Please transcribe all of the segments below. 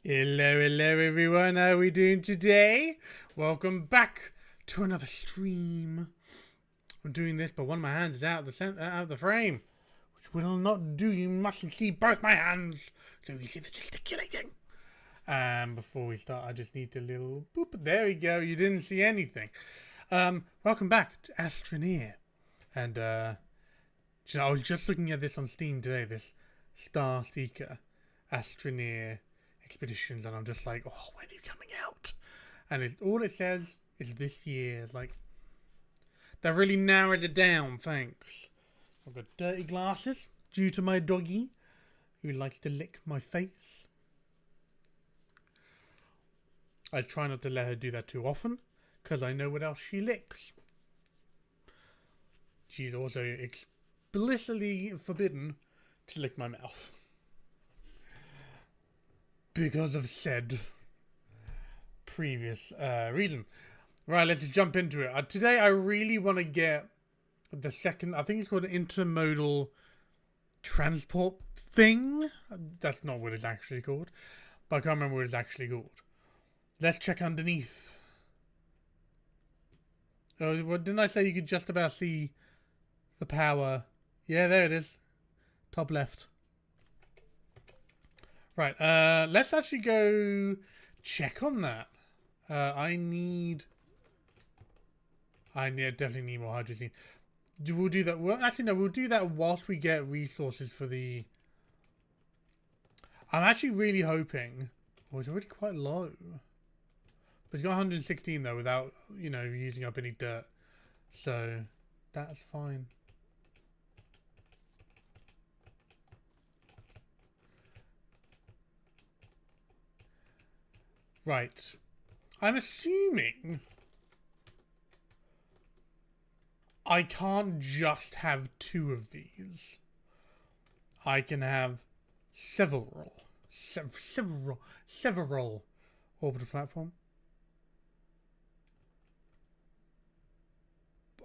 Hello everyone, how are we doing today? Welcome back to another stream. I'm doing this, but one of my hands is out of the frame, which will not do. You mustn't see both my hands, so you see the gesticulating. Before we start, I just need a little boop. There we go. You didn't see anything. Welcome back to Astroneer, and I was just looking at this on Steam today. This Star Seeker Astroneer Expeditions, and I'm just like, oh, when are you coming out? And all it says is this year. It's like, that really narrowed it down, thanks. I've got dirty glasses due to my doggy who likes to lick my face. I try not to let her do that too often because I know what else she licks. She's also explicitly forbidden to lick my mouth because of said previous reason. Right, let's jump into it. Today I really want to get the second, I think it's called an intermodal transport thing. That's not what it's actually called, but I can't remember what it's actually called. Let's check underneath. Oh, what, didn't I say you could just about see the power? Yeah, there it is. Top left. Right, let's actually go check on that. I definitely need more hydrogen. We'll do that. Well, actually, no, we'll do that whilst we get resources for the... I'm actually really hoping... Oh, it's already quite low. But it's got 116 though, without, using up any dirt. So, that's fine. Right. I'm assuming I can't just have two of these. I can have several orbital platform.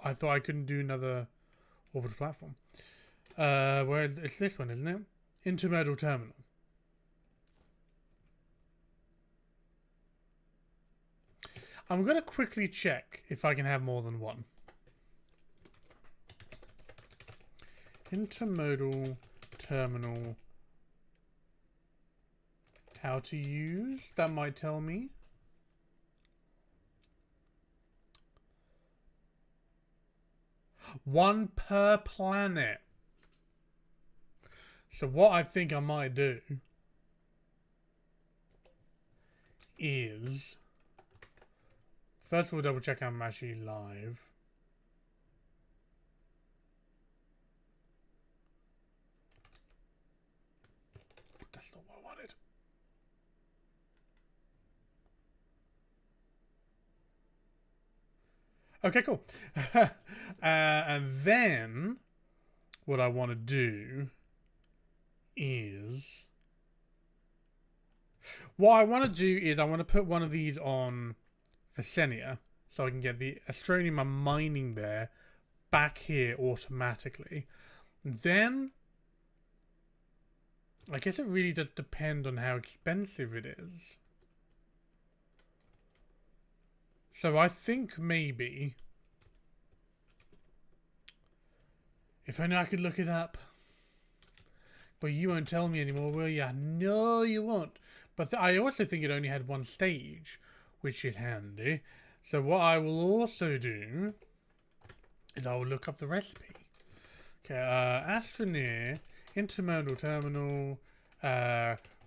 I thought I couldn't do another orbital platform. Where it's this one, isn't it? Intermodal terminal. I'm going to quickly check if I can have more than one. Intermodal terminal. How to use? That might tell me. One per planet. So what I think I might do is... First of all, double check I'm actually live. That's not what I wanted. Okay, cool. And then what I want to do is... What I want to do is I want to put one of these on Astroneer, so I can get the Astroneer mining there back here automatically. Then I guess it really does depend on how expensive it is. So I think maybe, if only I could look it up. But you won't tell me anymore, will ya? No, you won't. But I also think it only had one stage, which is handy. So what I will also do is I will look up the recipe. Okay, Astroneer, intermodal terminal,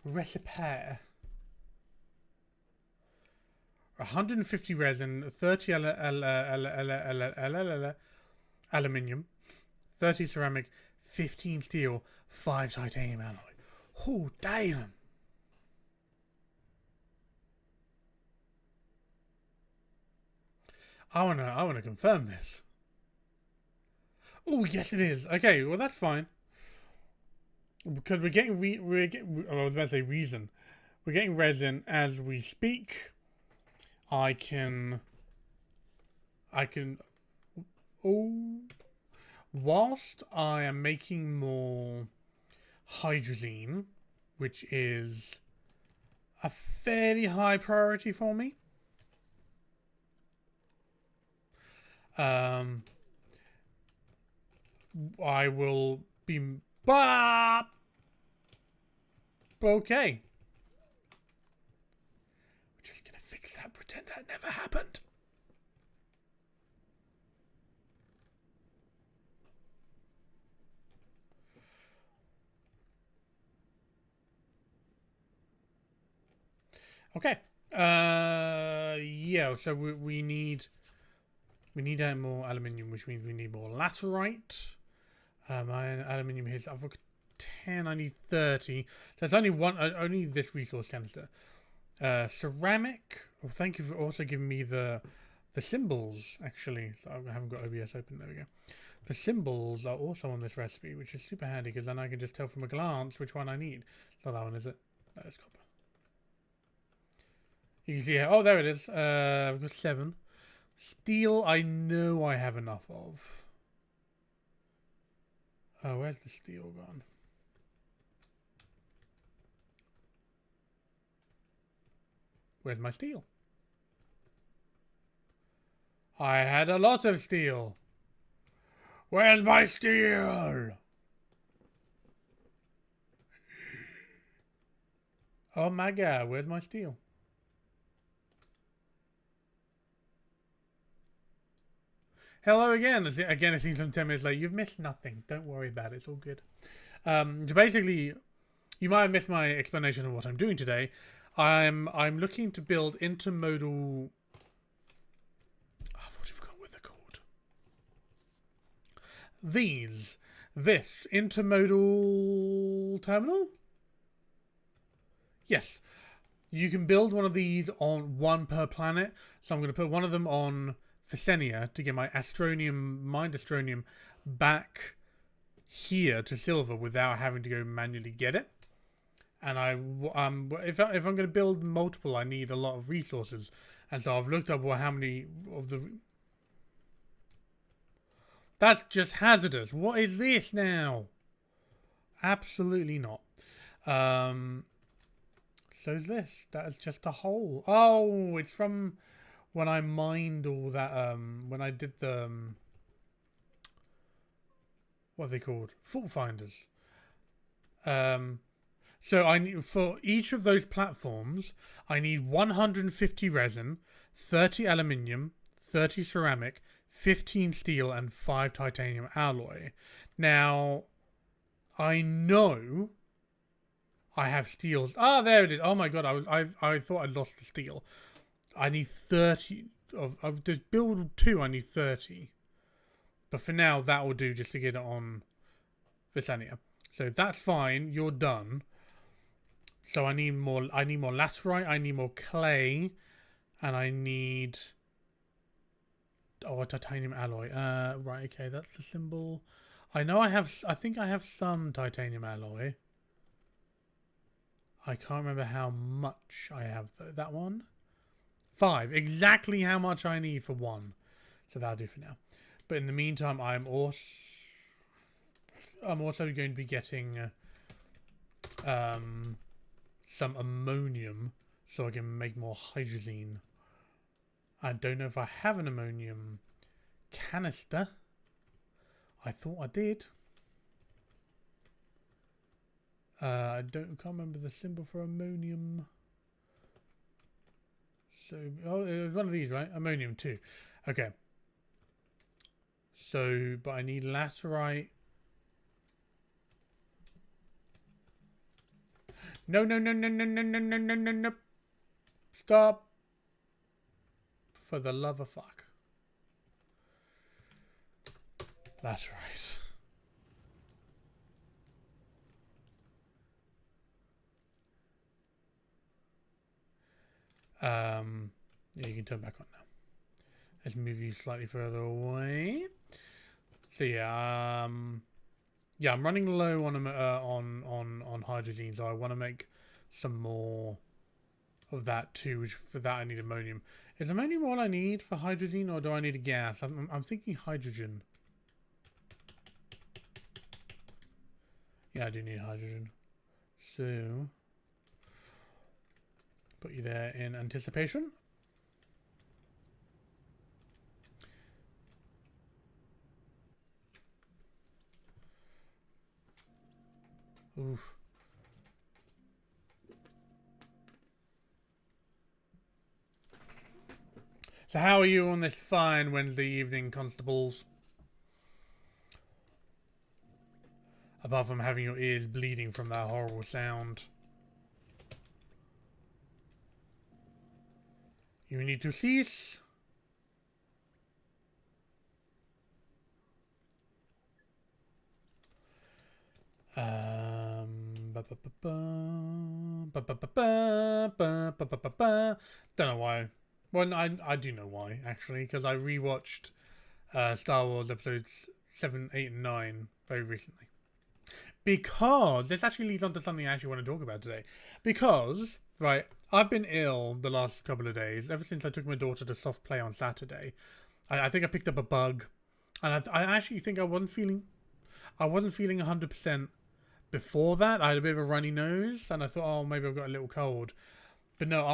recipe. 150 resin, 30 aluminium, 30 ceramic, 15 steel, 5 titanium alloy. Oh, damn. I wanna confirm this. Oh, yes, it is. Okay, well that's fine. Because we're getting I was about to say resin. We're getting resin as we speak. I can. Oh, whilst I am making more hydrogen, which is a fairly high priority for me. I will be... Okay. We're just going to fix that. Pretend that never happened. Okay. Yeah, so we need more aluminium, which means we need more laterite. My aluminium is, I've got 10, I need 30. So it's only one, only this resource canister. Ceramic. Oh, thank you for also giving me the symbols, actually. So I haven't got OBS open. There we go. The symbols are also on this recipe, which is super handy because then I can just tell from a glance which one I need. It's not that one, is it? No, it's copper. You can see here. Oh, there it is. I've got 7. Steel, I know I have enough of. Oh, where's the steel gone? Where's my steel? I had a lot of steel. Where's my steel? Oh my god, where's my steel? Hello again. Again, it seems some 10 minutes late. You've missed nothing. Don't worry about it. It's all good. So basically, you might have missed my explanation of what I'm doing today. I'm looking to build intermodal... I've already forgotten what they're called. This intermodal terminal? Yes. You can build one of these on one per planet. So I'm going to put one of them on Physenia to get my mined astronium back here to silver without having to go manually get it. And if I'm going to build multiple, I need a lot of resources. And so I've looked up how many of the... That's just hazardous. What is this now? Absolutely not. So is this. That is just a hole. Oh, it's from when I mined all that, when I did the, what are they called? Fault finders. So I need, for each of those platforms, I need 150 resin, 30 aluminium, 30 ceramic, 15 steel, and 5 titanium alloy. Now, I know I have steels. Ah, there it is. Oh my god, I thought I'd lost the steel. I need 30 of this build 2. I need 30, but for now that will do just to get it on Visania. So that's fine. You're done. So I need more. I need more laterite. I need more clay, and I need a titanium alloy. Right. Okay, that's the symbol. I know I have. I think I have some titanium alloy. I can't remember how much I have though. That one. 5. Exactly how much I need for one. So that'll do for now. But in the meantime, I'm also going to be getting some ammonium so I can make more hydrogen. I don't know if I have an ammonium canister. I thought I did. I can't remember the symbol for ammonium. So, oh, it was one of these, right? Ammonium 2. Okay. So, but I need laterite. No. Stop. For the love of fuck. Laterite. Yeah, you can turn back on now. Let's move you slightly further away. So yeah, yeah, I'm running low on hydrogen, so I want to make some more of that too. Which for that I need ammonium. Is ammonium all I need for hydrogen, or do I need a gas? I'm thinking hydrogen. Yeah, I do need hydrogen. So Put you there in anticipation. Oof. So how are you on this fine Wednesday evening, constables? Apart from having your ears bleeding from that horrible sound. You need to cease. Don't know why. Well, I do know why, actually, because I rewatched Star Wars episodes 7, 8, and 9 very recently. Because this actually leads on to something I actually want to talk about today. Because, right, I've been ill the last couple of days, ever since I took my daughter to soft play on Saturday. I think I picked up a bug, and I actually think I wasn't feeling 100% before that. I had a bit of a runny nose, and I thought, oh, maybe I've got a little cold. But no,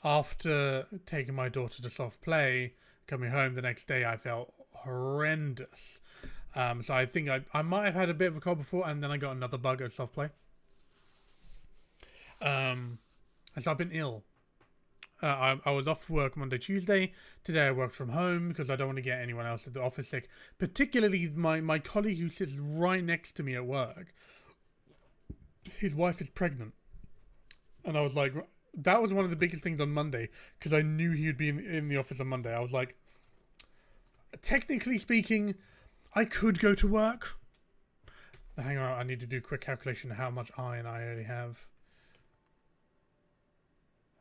after taking my daughter to soft play, coming home the next day, I felt horrendous. So I think I might have had a bit of a cold before, and then I got another bug at soft play. And so I've been ill. I was off work Monday, Tuesday. Today I worked from home because I don't want to get anyone else at the office sick. Particularly my colleague who sits right next to me at work. His wife is pregnant. And I was like, that was one of the biggest things on Monday, because I knew he would be in the office on Monday. I was like, technically speaking, I could go to work. Hang on, I need to do a quick calculation of how much iron I already have.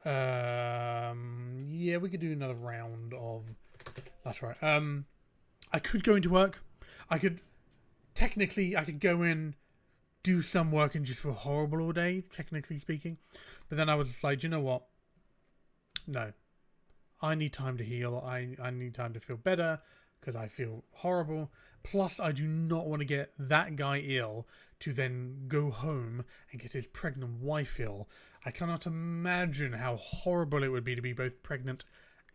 Yeah, we could do another round of... That's right. I could go into work. I could go in, do some work, and just feel horrible all day, technically speaking. But then I was just like, you know what? No. I need time to heal. I need time to feel better, because I feel horrible. Plus, I do not want to get that guy ill to then go home and get his pregnant wife ill. I cannot imagine how horrible it would be to be both pregnant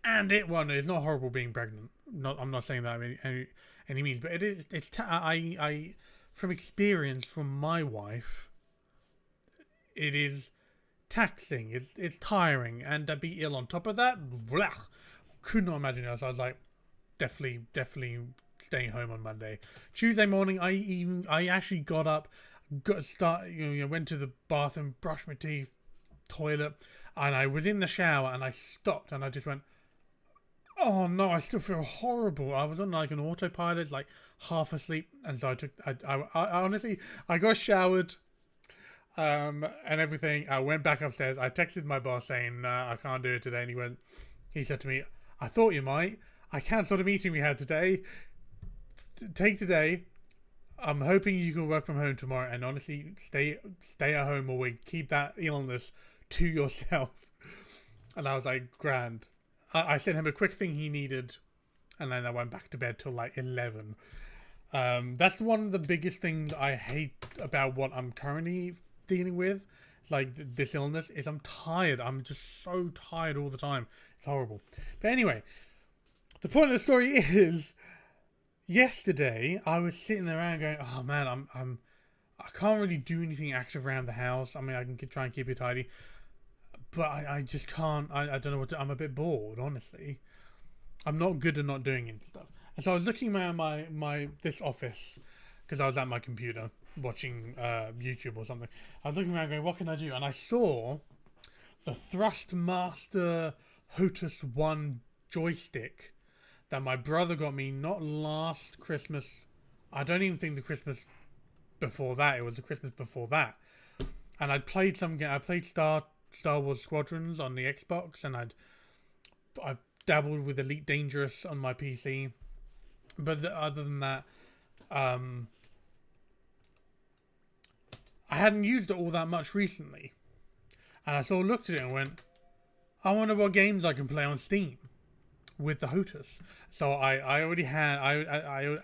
and it. Well, no, it's not horrible being pregnant. I'm not saying that any means, but it is. I from experience from my wife, it is taxing. It's tiring, and to be ill on top of that, blech, could not imagine it. I was like, definitely staying home on Monday. Tuesday morning, I actually got up, went to the bathroom, brushed my teeth, toilet, and I was in the shower, and I stopped, and I just went, oh no, I still feel horrible. I was on like an autopilot, like half asleep, and so I honestly, I got showered, and everything. I went back upstairs. I texted my boss saying, I can't do it today, and he said to me, I thought you might. I cancelled a meeting we had today. Take today. I'm hoping you can work from home tomorrow, and honestly, stay at home all week. Keep that illness to yourself. And I was like, grand. I sent him a quick thing he needed, and then I went back to bed till like 11. That's one of the biggest things I hate about what I'm currently dealing with, like this illness, is I'm tired. I'm just so tired all the time. It's horrible. But anyway, the point of the story is, yesterday I was sitting around going, oh man, I can't really do anything active around the house. I mean, I can try and keep it tidy, but I just can't. I don't know what to, I'm a bit bored, honestly. I'm not good at not doing any stuff. And so I was looking around this office, because I was at my computer watching YouTube or something. I was looking around going, what can I do? And I saw the Thrustmaster Hotus 1 joystick that my brother got me not last Christmas. I don't even think the Christmas before that. It was the Christmas before that. And I played Star Wars Squadrons on the Xbox, and I dabbled with Elite Dangerous on my PC. But other than that, I hadn't used it all that much recently. And I sort of looked at it and went, I wonder what games I can play on Steam with the Hotus. So I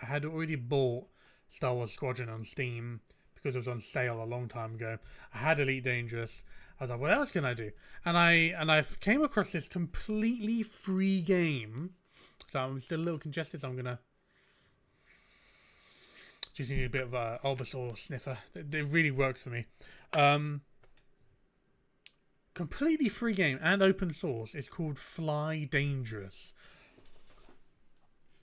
had already bought Star Wars Squadron on Steam, because it was on sale a long time ago. I had Elite Dangerous. I was like, what else can I do? And I came across this completely free game. So I'm still a little congested, so I'm going to just need a bit of a Bulbasaur sniffer. It really works for me. Completely free game and open source. It's called Fly Dangerous.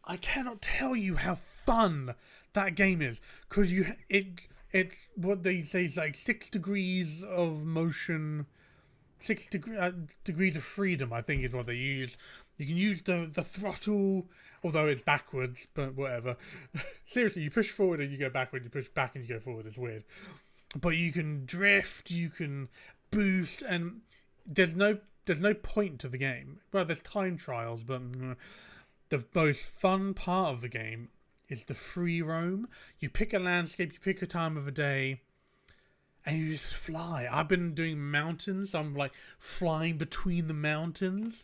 I cannot tell you how fun that game is, because it's what they say is like 6 degrees of motion, 6 degrees of freedom, I think is what they use. You can use the throttle, although it's backwards, but whatever. Seriously, you push forward and you go backward, you push back and you go forward. It's weird. But you can drift, you can boost, and there's no point to the game. Well, there's time trials, but the most fun part of the game is the free roam. You pick a landscape, you pick a time of a day, and you just fly. I've been doing mountains. I'm like flying between the mountains.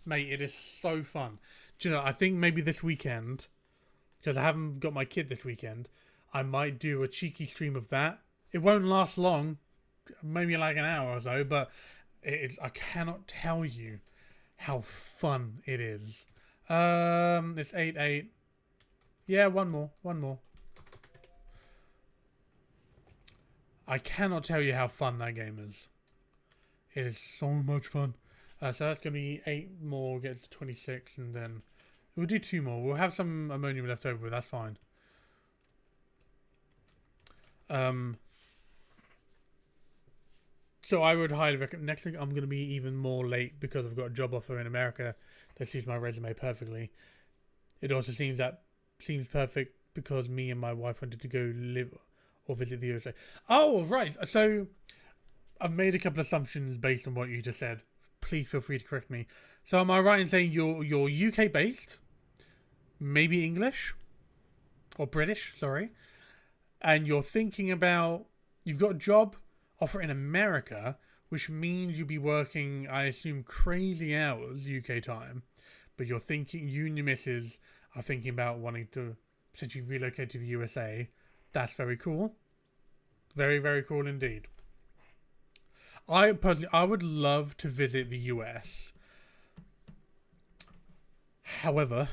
Mate, it is so fun. Do you know, I think maybe this weekend, because I haven't got my kid this weekend, I might do a cheeky stream of that. It won't last long, maybe like an hour or so, but I cannot tell you how fun it is. It's 8-8. Yeah, one more. I cannot tell you how fun that game is. It is so much fun. So that's going to be 8 more, get to 26, and then we'll do 2 more. We'll have some ammonium left over, but that's fine. So I would highly recommend. Next week I'm going to be even more late because I've got a job offer in America that suits my resume perfectly. It also seems perfect because me and my wife wanted to go live or visit the USA. Oh, right. So I've made a couple of assumptions based on what you just said. Please feel free to correct me. So am I right in saying you're UK based, maybe English or British, sorry, and you're thinking about, you've got a job offer in America, which means you'll be working, I assume, crazy hours UK time, but you're thinking, you and your missus are thinking about wanting to potentially relocate to the USA. That's very cool. Very, very cool indeed. I would love to visit the US. However,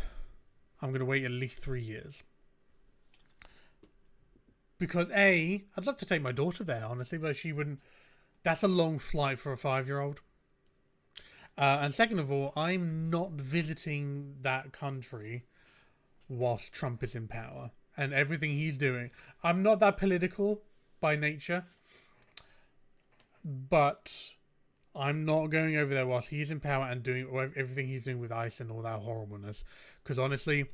I'm going to wait at least 3 years. Because I'd love to take my daughter there, honestly, but she wouldn't. That's a long flight for a 5-year-old. And second of all, I'm not visiting that country whilst Trump is in power and everything he's doing. I'm not that political by nature, but I'm not going over there whilst he's in power and doing everything he's doing with ICE and all that horribleness. Because honestly,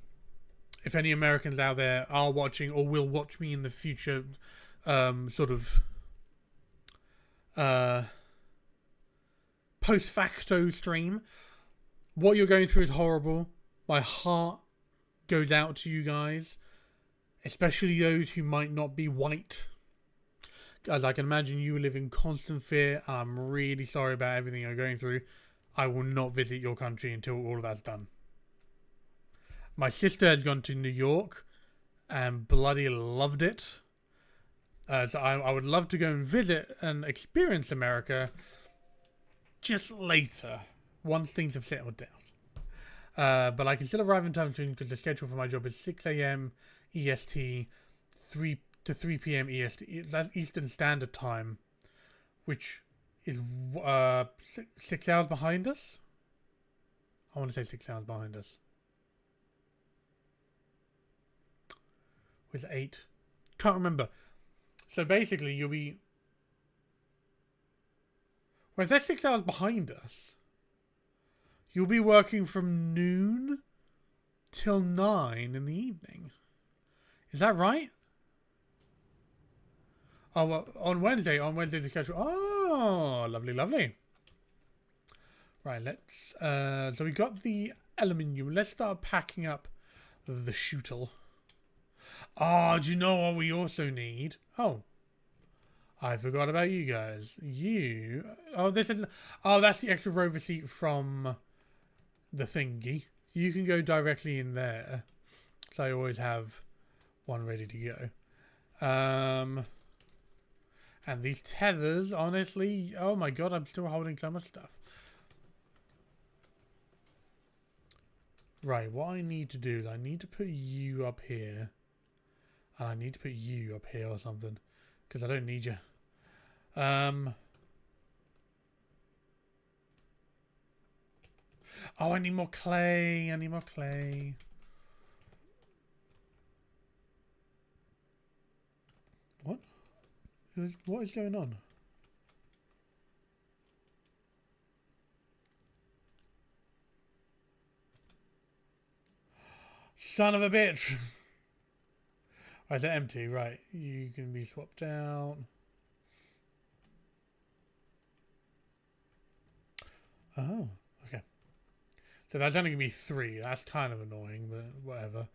if any Americans out there are watching or will watch me in the future, post facto stream, what you're going through is horrible. My heart goes out to you guys, especially those who might not be white. As I can imagine, you live in constant fear, and I'm really sorry about everything you're going through. I will not visit your country until all of that's done. My sister has gone to New York and bloody loved it. So I would love to go and visit and experience America just later, once things have settled down. But I can still arrive in time soon because the schedule for my job is 6 a.m. EST, 3 to 3 p.m. EST. That's Eastern Standard Time, which is 6 hours behind us. I want to say 6 hours behind us. With 8. Can't remember. So basically, you'll be... Well, if they're 6 hours behind us, you'll be working from noon till 9 in the evening. Is that right? Oh, well, on Wednesday the schedule. Oh, lovely, lovely. Right, let's... so we got the aluminium. Let's start packing up the shootle. Oh, do you know what we also need? Oh, I forgot about you guys. Oh, this is... Oh, that's the extra rover seat from the thingy. You can go directly in there. So I always have one ready to go. And these tethers, honestly, oh my god, I'm still holding so much stuff. Right, what I need to do is I need to put you up here. And I need to put you up here or something. Because I don't need you. Oh, I need more clay. I need more clay. What? What is going on? Son of a bitch! Right, they're empty. Right, you can be swapped out. Oh, okay. So that's only going to be 3. That's kind of annoying, but whatever.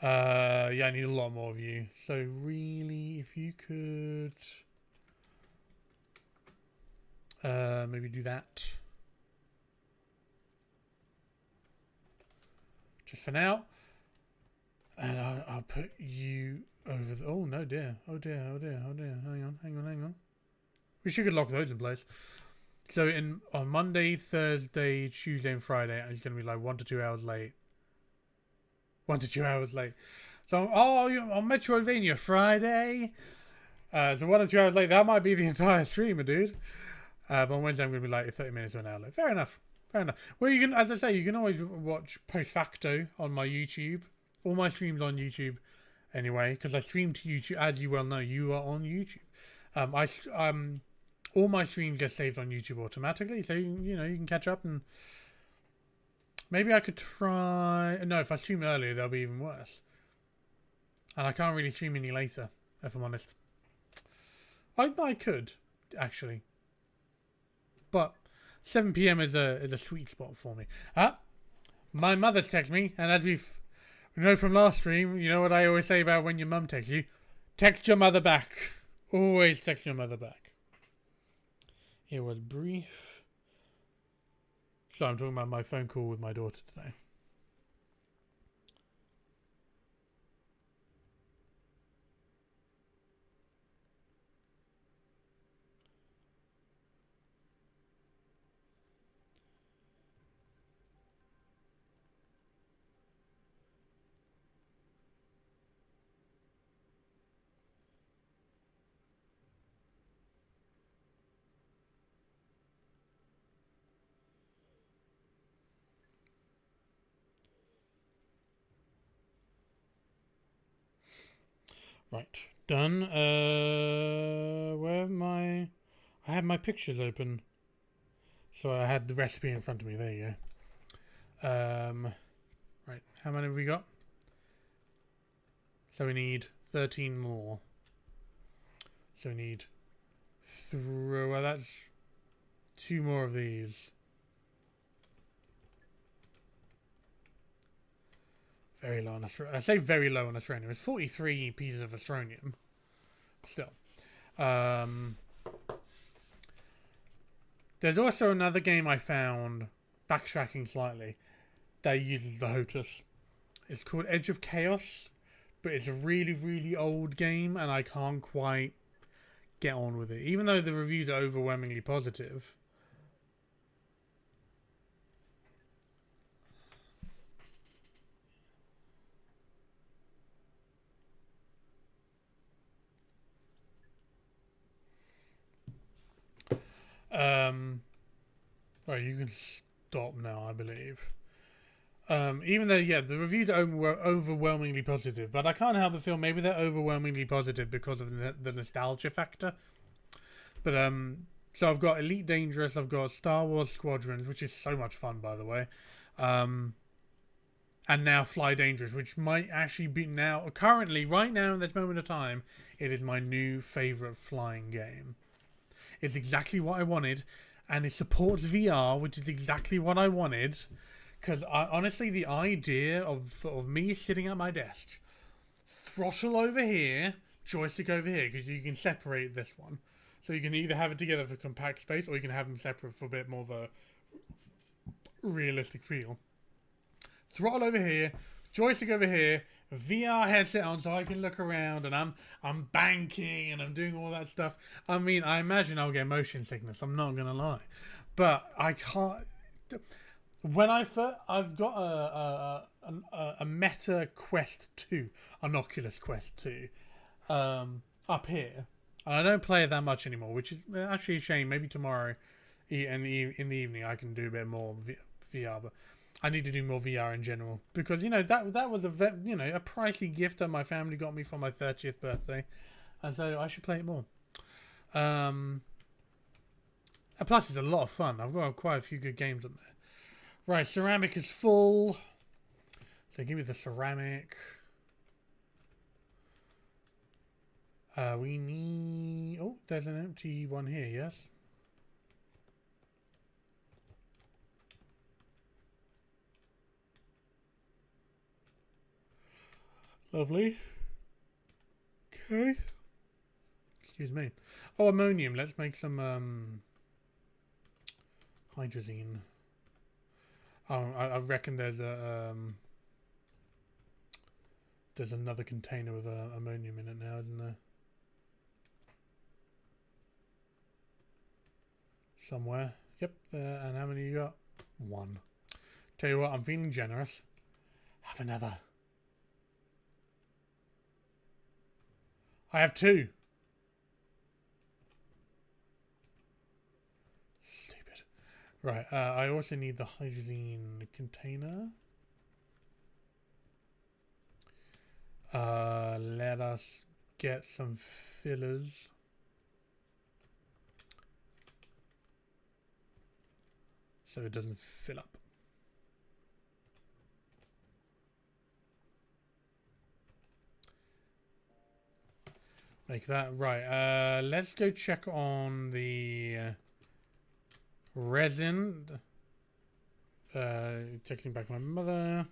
Yeah, I need a lot more of you. So really, if you could... maybe do that. Just for now. And I'll put you over the... Oh, no, dear. Oh, dear, oh, dear, oh, dear. Hang on. We should lock those in place. So on Monday, Thursday, Tuesday, and Friday, it's going to be like 1 to 2 hours late. 1 to 2 hours late. So, on Metroidvania Friday. So 1 to 2 hours late. That might be the entire streamer, dude. But on Wednesday, I'm going to be like 30 minutes to an hour late. Fair enough. Well, you can, as I say, you can always watch post facto on my YouTube. All my streams on YouTube, anyway, because I stream to YouTube. As you well know, you are on YouTube. All my streams get saved on YouTube automatically, so you can catch up. And maybe I could try. No, if I stream earlier, that'll be even worse. And I can't really stream any later, if I'm honest. I could actually, but 7 PM is a sweet spot for me. My mother's texted me, and as we know from last stream, you know what I always say about when your mum texts you: text your mother back. Always text your mother back. It was brief. So I'm talking about my phone call with my daughter today. Right, done. Where am I? I had my pictures open, so I had the recipe in front of me. There you go. Right, how many have we got? So we need 13 more. So we need well, that's 2 more of these. Very low on Astroneer. I say very low on Astroneer. It's 43 pieces of Astronium. Still. There's also another game I found, backtracking slightly, that uses the HOTUS. It's called Edge of Chaos, but it's a really, really old game, and I can't quite get on with it. Even though the reviews are overwhelmingly positive. Right, you can stop now, I believe. Even though, yeah, the reviews are overwhelmingly positive, but I can't help but feel maybe they're overwhelmingly positive because of the nostalgia factor. But, so I've got Elite Dangerous, I've got Star Wars Squadrons, which is so much fun, by the way. And now Fly Dangerous, which might actually be currently, right now in this moment of time, it is my new favourite flying game. It's exactly what I wanted, and it supports VR, which is exactly what I wanted. Because honestly, the idea of me sitting at my desk, throttle over here, joystick over here, because you can separate this one. So you can either have it together for compact space, or you can have them separate for a bit more of a realistic feel. Throttle over here, joystick over here, VR headset on so I can look around and I'm banking and I'm doing all that stuff. I mean, I imagine I'll get motion sickness. I'm not gonna lie, but I can't. When I've got a Meta Quest 2, an Oculus Quest 2, up here, and I don't play it that much anymore, which is actually a shame. Maybe tomorrow, in the evening, I can do a bit more VR, but I need to do more VR in general because that was a a pricey gift that my family got me for my 30th birthday, and so I should play it more. And plus, it's a lot of fun. I've got quite a few good games on there. Right, ceramic is full. So give me the ceramic. We need... Oh, there's an empty one here, yes? Lovely. Okay. Excuse me. Oh, ammonium. Let's make some hydrazine. Oh, I reckon there's another container with ammonium in it now, isn't there? Somewhere. Yep, there. And how many you got? One. Tell you what, I'm feeling generous. Have another. I have two. Stupid. Right, I also need the hydrazine container. Let us get some fillers. So it doesn't fill up. Like that. Right. Let's go check on the resin. Texting back my mother.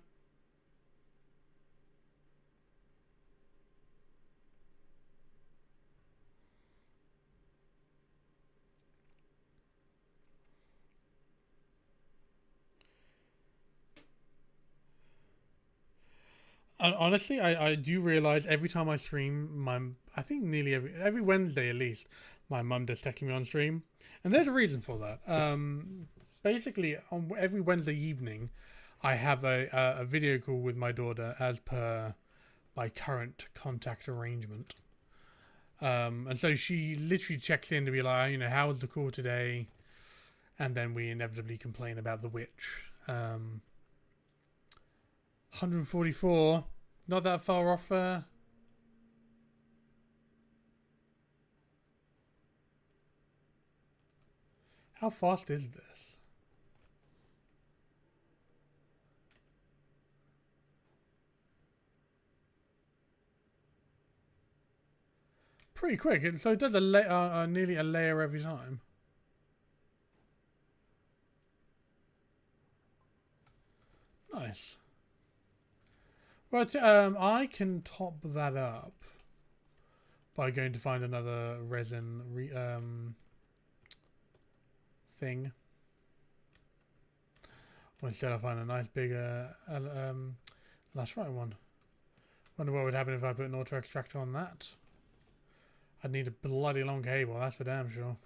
Honestly, I do realize every time I stream, I think nearly every Wednesday at least, my mum does text me on stream, and there's a reason for that. Basically, on every Wednesday evening, I have a video call with my daughter as per my current contact arrangement. And so she literally checks in to be like, how was the call today? And then we inevitably complain about the witch. 144, not that far off. How fast is this? Pretty quick. So it does nearly a layer every time. Nice. Well, I can top that up by going to find another resin thing. Or instead I find a nice bigger that's right one. Wonder what would happen if I put an auto extractor on that. I'd need a bloody long cable, that's for damn sure.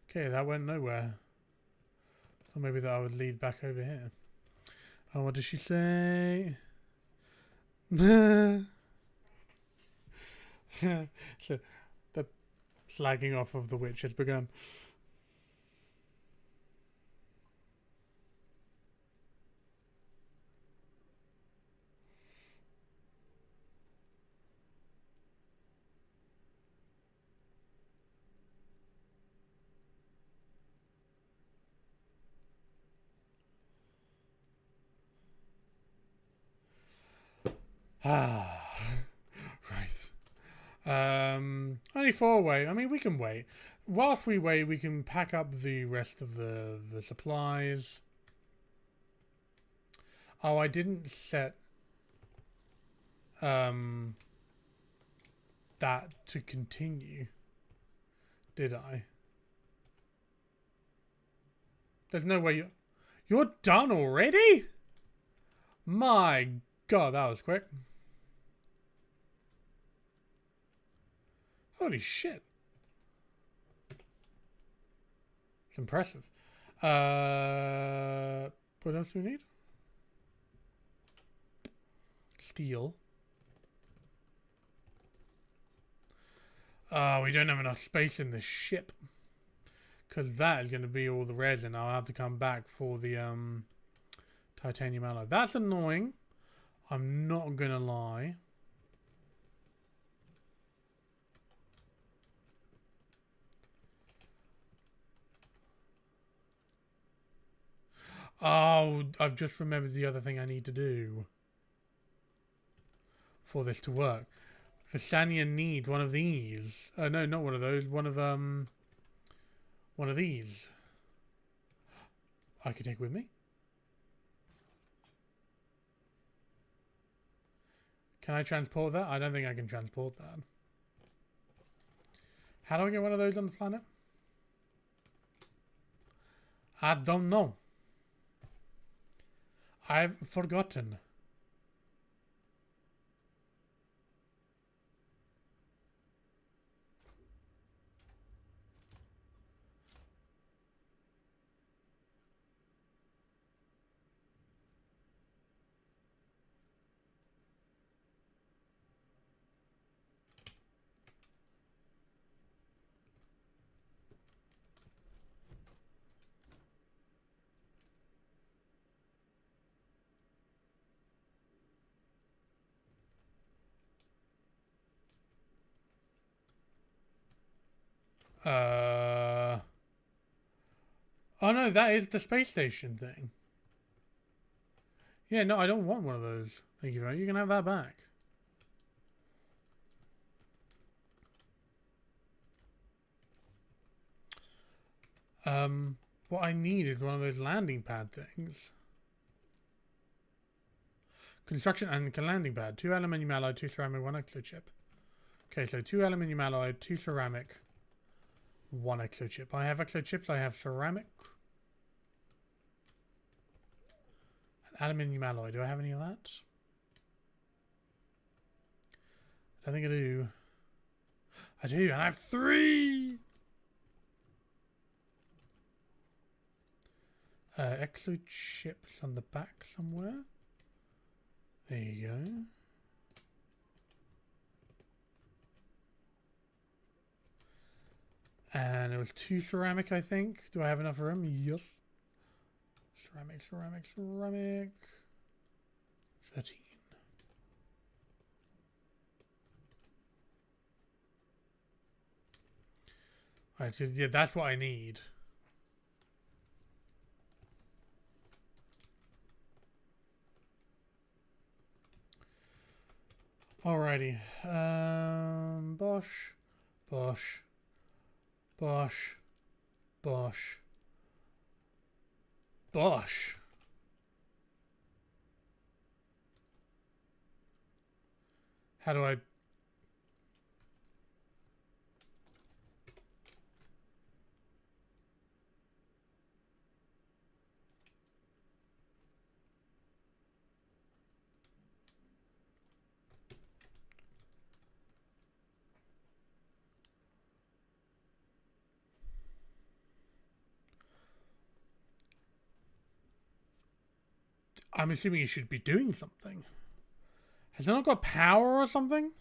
Okay, that went nowhere. So maybe that would lead back over here. Oh, what did she say? So the slagging off of the witch has begun. Ah, right. Only 4 away. I mean, we can wait. Whilst we wait, we can pack up the rest of the supplies. Oh, I didn't set that to continue, did I? There's no way you're done already? My God, that was quick. Holy shit. It's impressive. What else do we need? Steel. Oh, we don't have enough space in this ship. Because that is going to be all the resin. I'll have to come back for the titanium alloy. That's annoying. I'm not going to lie. Oh, I've just remembered the other thing I need to do for this to work. Visania need one of these. No, not one of those. One of these. I could take with me. Can I transport that? I don't think I can transport that. How do I get one of those on the planet? I don't know. I've forgotten. Oh no, that is the space station thing. Yeah, no, I don't want one of those. Thank you very much. You can have that back. What I need is one of those landing pad things. Construction and landing pad. 2 aluminium alloy, 2 ceramic, 1 exo chip. Okay, so 2 aluminium alloy, 2 ceramic, 1 exo chip. I have exo chips, I have ceramic. An aluminium alloy. Do I have any of that? I think I do. I do, and I have 3! Exo chips on the back somewhere. There you go. And it was 2 ceramic, I think. Do I have enough room? Yes. Ceramic, ceramic, ceramic. 13. Alright, so yeah, that's what I need. Alrighty. Bosh. Bosh. Bosh. Bosh. Bosh. How do I... I'm assuming it should be doing something. Has it not got power or something?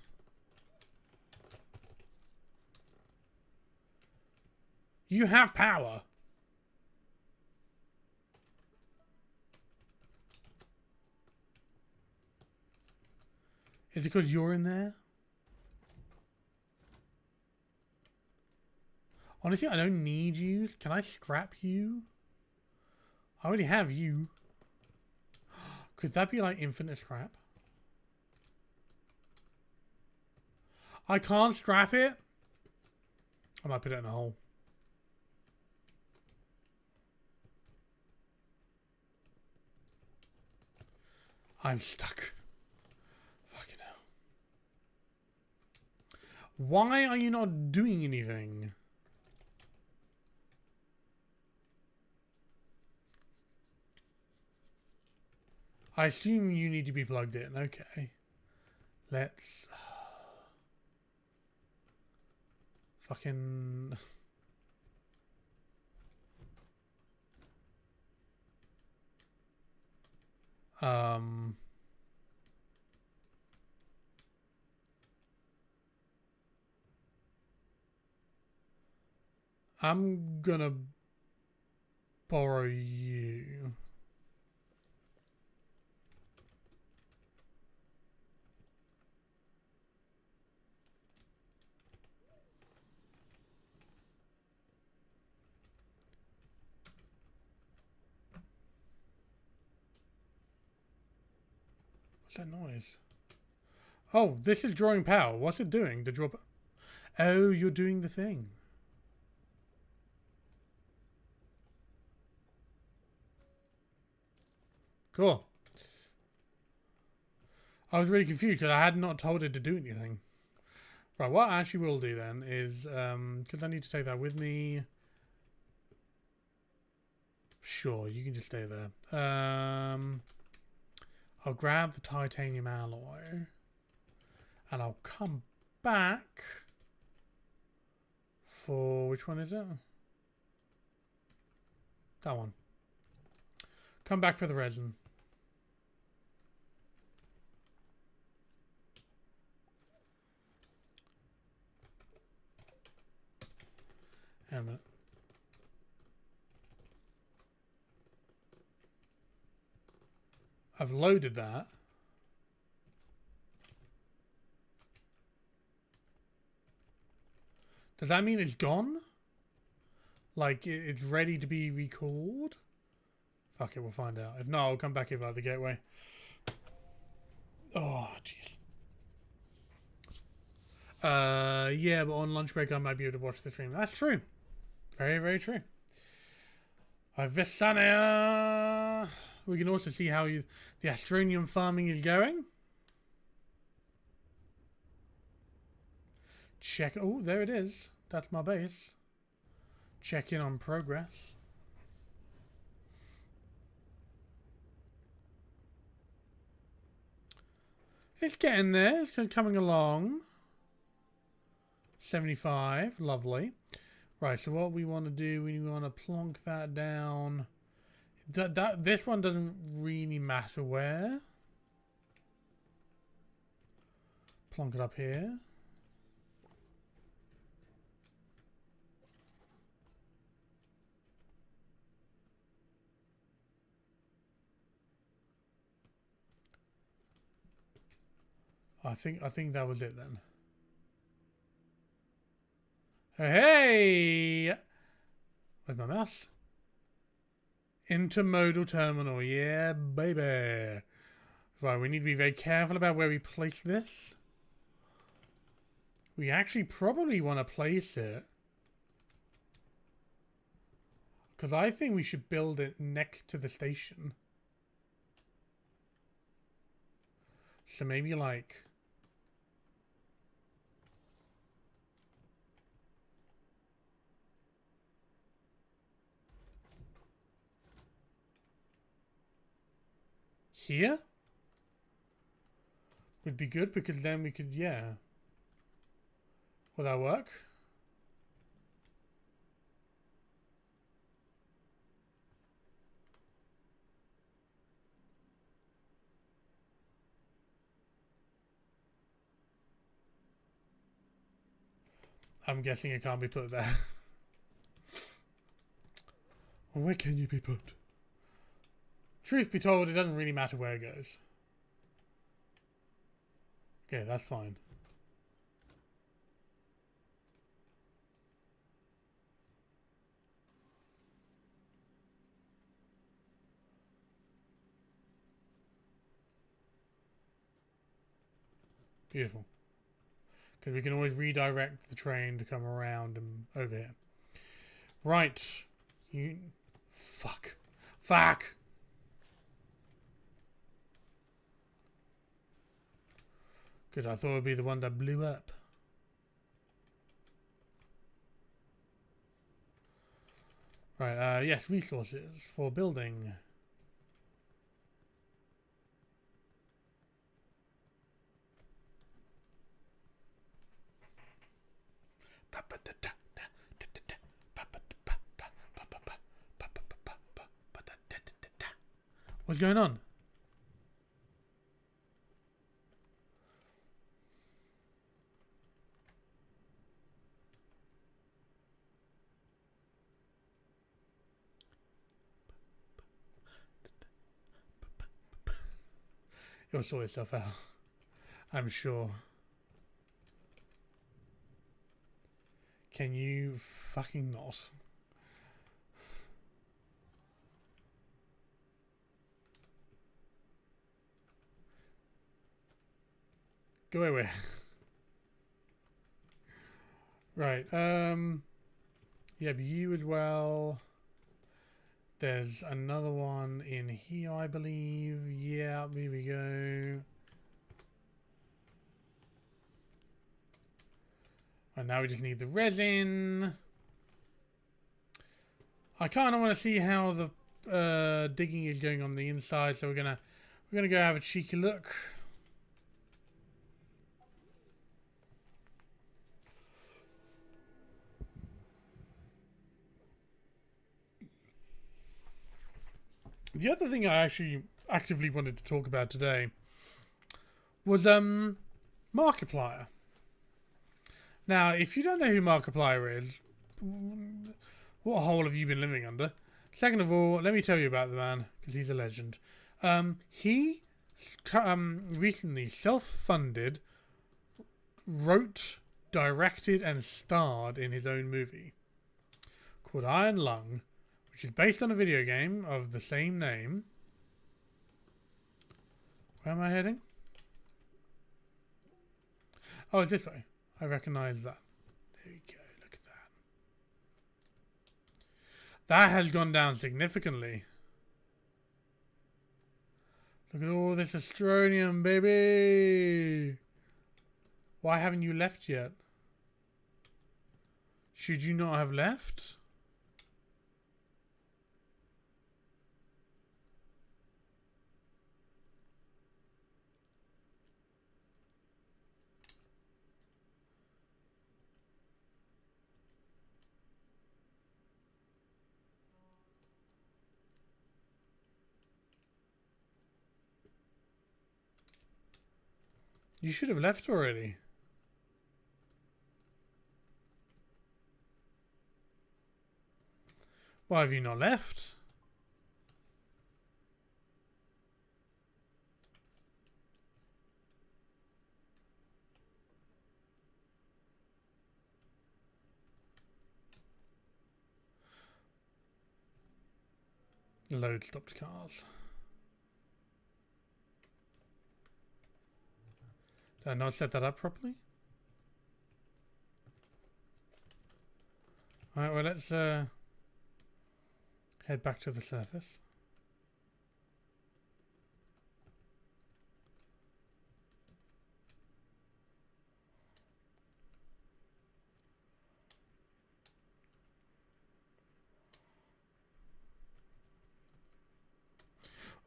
You have power. Is it because you're in there? Honestly, I don't need you. Can I scrap you? I already have you. Could that be like infinite scrap? I can't scrap it? I might put it in a hole. I'm stuck. Fucking hell. Why are you not doing anything? I assume you need to be plugged in. Okay. Let's... fucking... I'm gonna borrow you. What's that noise? Oh, this is drawing power. What's it doing? The draw. Oh, you're doing the thing. Cool. I was really confused because I had not told it to do anything. Right, what I actually will do then is, because I need to take that with me. Sure, you can just stay there. I'll grab the titanium alloy. And I'll come back for... which one is it? That one. Come back for the resin. Hang on a minute. I've loaded that. Does that mean it's gone? Like, it's ready to be recalled? Fuck it, we'll find out. If not, I'll come back here via the gateway. Oh, jeez. Yeah, but on lunch break I might be able to watch the stream. That's true. Very, very true. Visania. We can also see how the Astronium farming is going. Check. Oh, there it is. That's my base. Check in on progress. It's getting there. It's coming along. 75. Lovely. Right, so what we want to do, we want to plonk that down. This one doesn't really matter where. Plonk it up here. I think that was it then. Hey! Where's my mouse? Intermodal terminal. Yeah, baby. Right, we need to be very careful about where we place this. We actually probably want to place it. Because I think we should build it next to the station. So maybe like... here? Would be good because then we could, yeah. Will that work? I'm guessing it can't be put there. Well, where can you be put? Truth be told, it doesn't really matter where it goes. Okay, that's fine. Beautiful. Because we can always redirect the train to come around and over here. Right. You... Fuck. Fuck! Good, I thought it would be the one that blew up. Right, yes, resources for building. What's going on? It'll sort itself out, I'm sure. Can you fucking not? Go away. Right, yeah, but you as well. There's another one in here, I believe. Yeah, here we go. And now we just need the resin. I kind of want to see how the digging is going on the inside, so we're gonna go have a cheeky look. The other thing I actually actively wanted to talk about today was Markiplier. Now, if you don't know who Markiplier is, what hole have you been living under? Second of all, let me tell you about the man, because he's a legend. He recently self-funded, wrote, directed, and starred in his own movie called Iron Lung, which is based on a video game of the same name. Where am I heading? Oh, it's this way. I recognise that. There we go. Look at that. That has gone down significantly. Look at all this Astroneer, baby. Why haven't you left yet? Should you not have left? You should have left already. Why have you not left? Load stopped cars. Did I not set that up properly? Alright, well let's head back to the surface.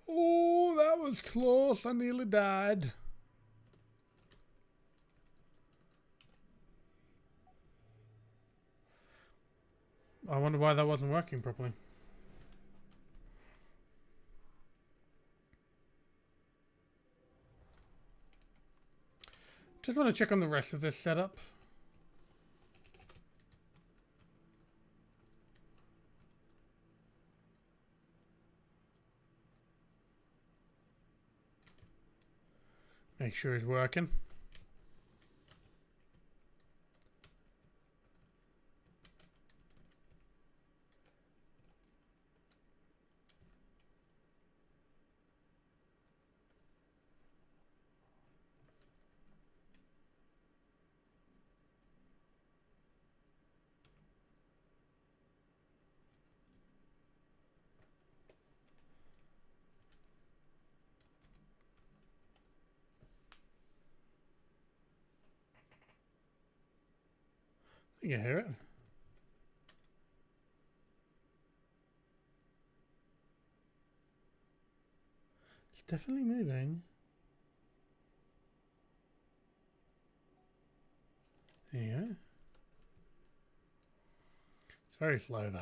Oh, that was close. I nearly died. I wonder why that wasn't working properly. Just want to check on the rest of this setup. Make sure it's working. I think I hear it. definitely moving. There you go. It's very slow though.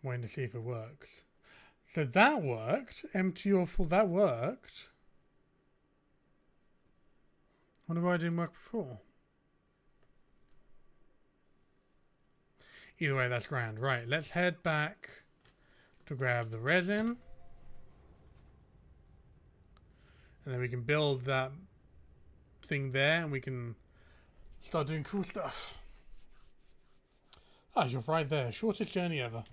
Waiting to see if it works. So that worked. Empty or full, that worked. I wonder why it didn't work before. Either way, that's grand. Right, let's head back to grab the resin. And then we can build that thing there and we can start doing cool stuff. Ah, you're right there. Shortest journey ever.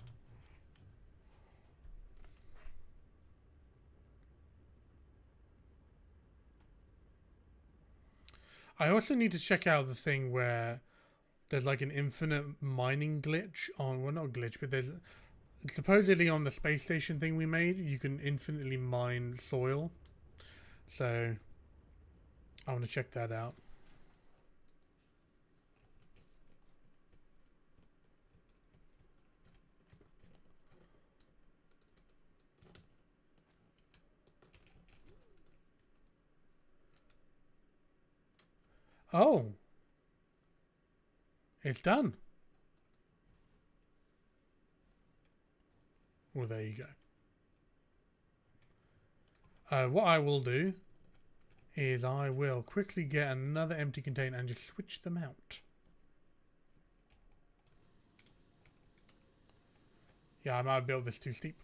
I also need to check out the thing where there's like an infinite mining glitch on, well, not glitch, but there's supposedly on the space station thing we made, you can infinitely mine soil. So I want to check that out. Oh, it's done. Well, there you go. What I will do is I will quickly get another empty container and just switch them out. Yeah, I might have built this too steep.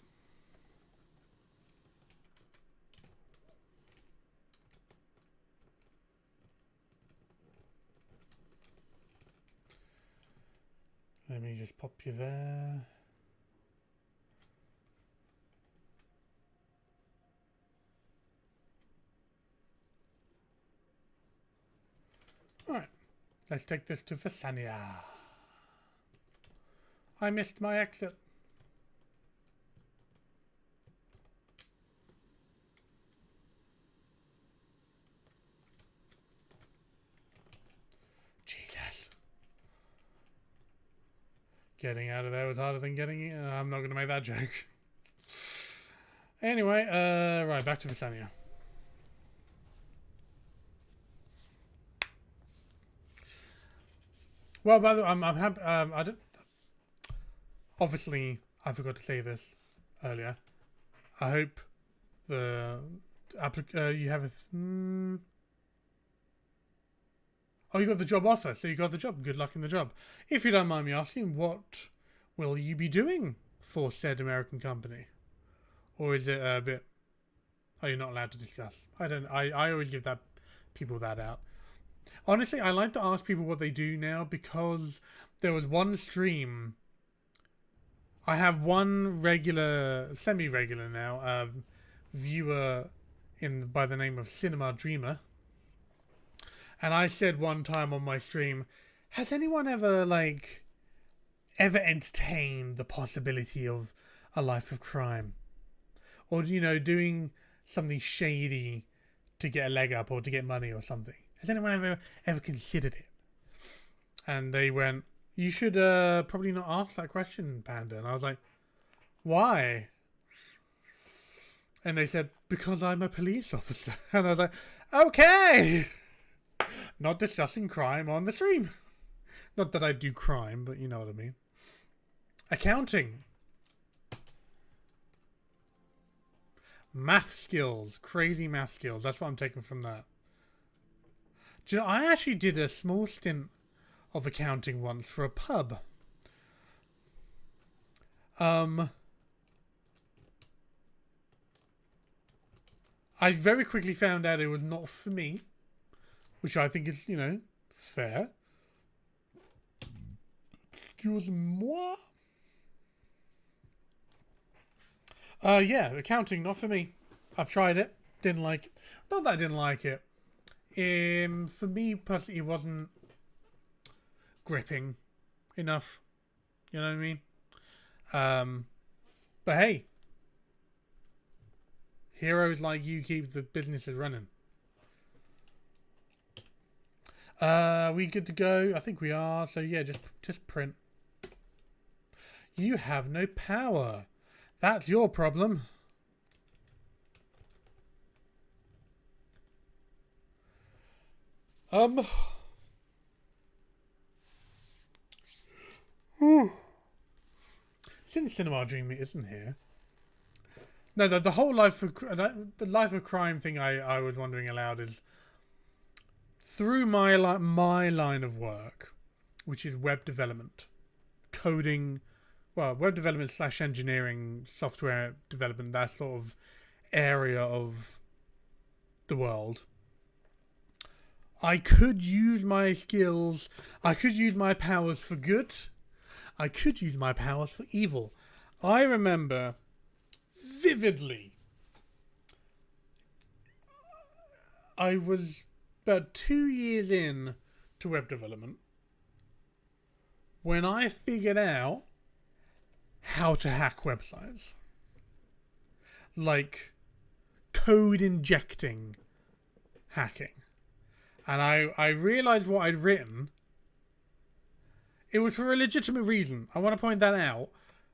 Let me just pop you there. Alright, let's take this to Visania. I missed my exit. Jesus. Getting out of there was harder than getting in. I'm not going to make that joke. Anyway, right, back to Visania. Well, by the way, I'm happy. I don't. Obviously, I forgot to say this earlier. I hope the you have a. Oh, you got the job offer, so you got the job. Good luck in the job. If you don't mind me asking, what will you be doing for said American company, or is it a bit? Are you not allowed to discuss? I don't. I always give people that out. Honestly, I like to ask people what they do now because there was one stream. I have one regular, semi-regular now, viewer by the name of Cinema Dreamer. And I said one time on my stream, has anyone ever entertained the possibility of a life of crime? Or, doing something shady to get a leg up or to get money or something? Has anyone ever considered it? And they went, you should probably not ask that question, Panda. And I was like, why? And they said, because I'm a police officer. And I was like, okay. Not discussing crime on the stream. Not that I do crime, but you know what I mean. Accounting. Math skills. Crazy math skills. That's what I'm taking from that. Do you know, I actually did a small stint of accounting once for a pub. I very quickly found out it was not for me, which I think is, fair. Excuse-moi. Yeah, accounting, not for me. I've tried it. Didn't like it. Not that I didn't like it. For me, personally, it wasn't gripping enough. You know what I mean? But hey. Heroes like you keep the businesses running. We good to go? I think we are. So yeah, just print. You have no power. That's your problem. Since Cinema Dream isn't here. No, the whole the life of crime thing I was wondering aloud is through my line of work, which is web development, coding, well, web development / engineering, software development, that sort of area of the world. I could use my skills, I could use my powers for good, I could use my powers for evil. I remember vividly, I was about 2 years in to web development when I figured out how to hack websites. Like code injecting hacking. And I realised what I'd written. It was for a legitimate reason. I want to point that out.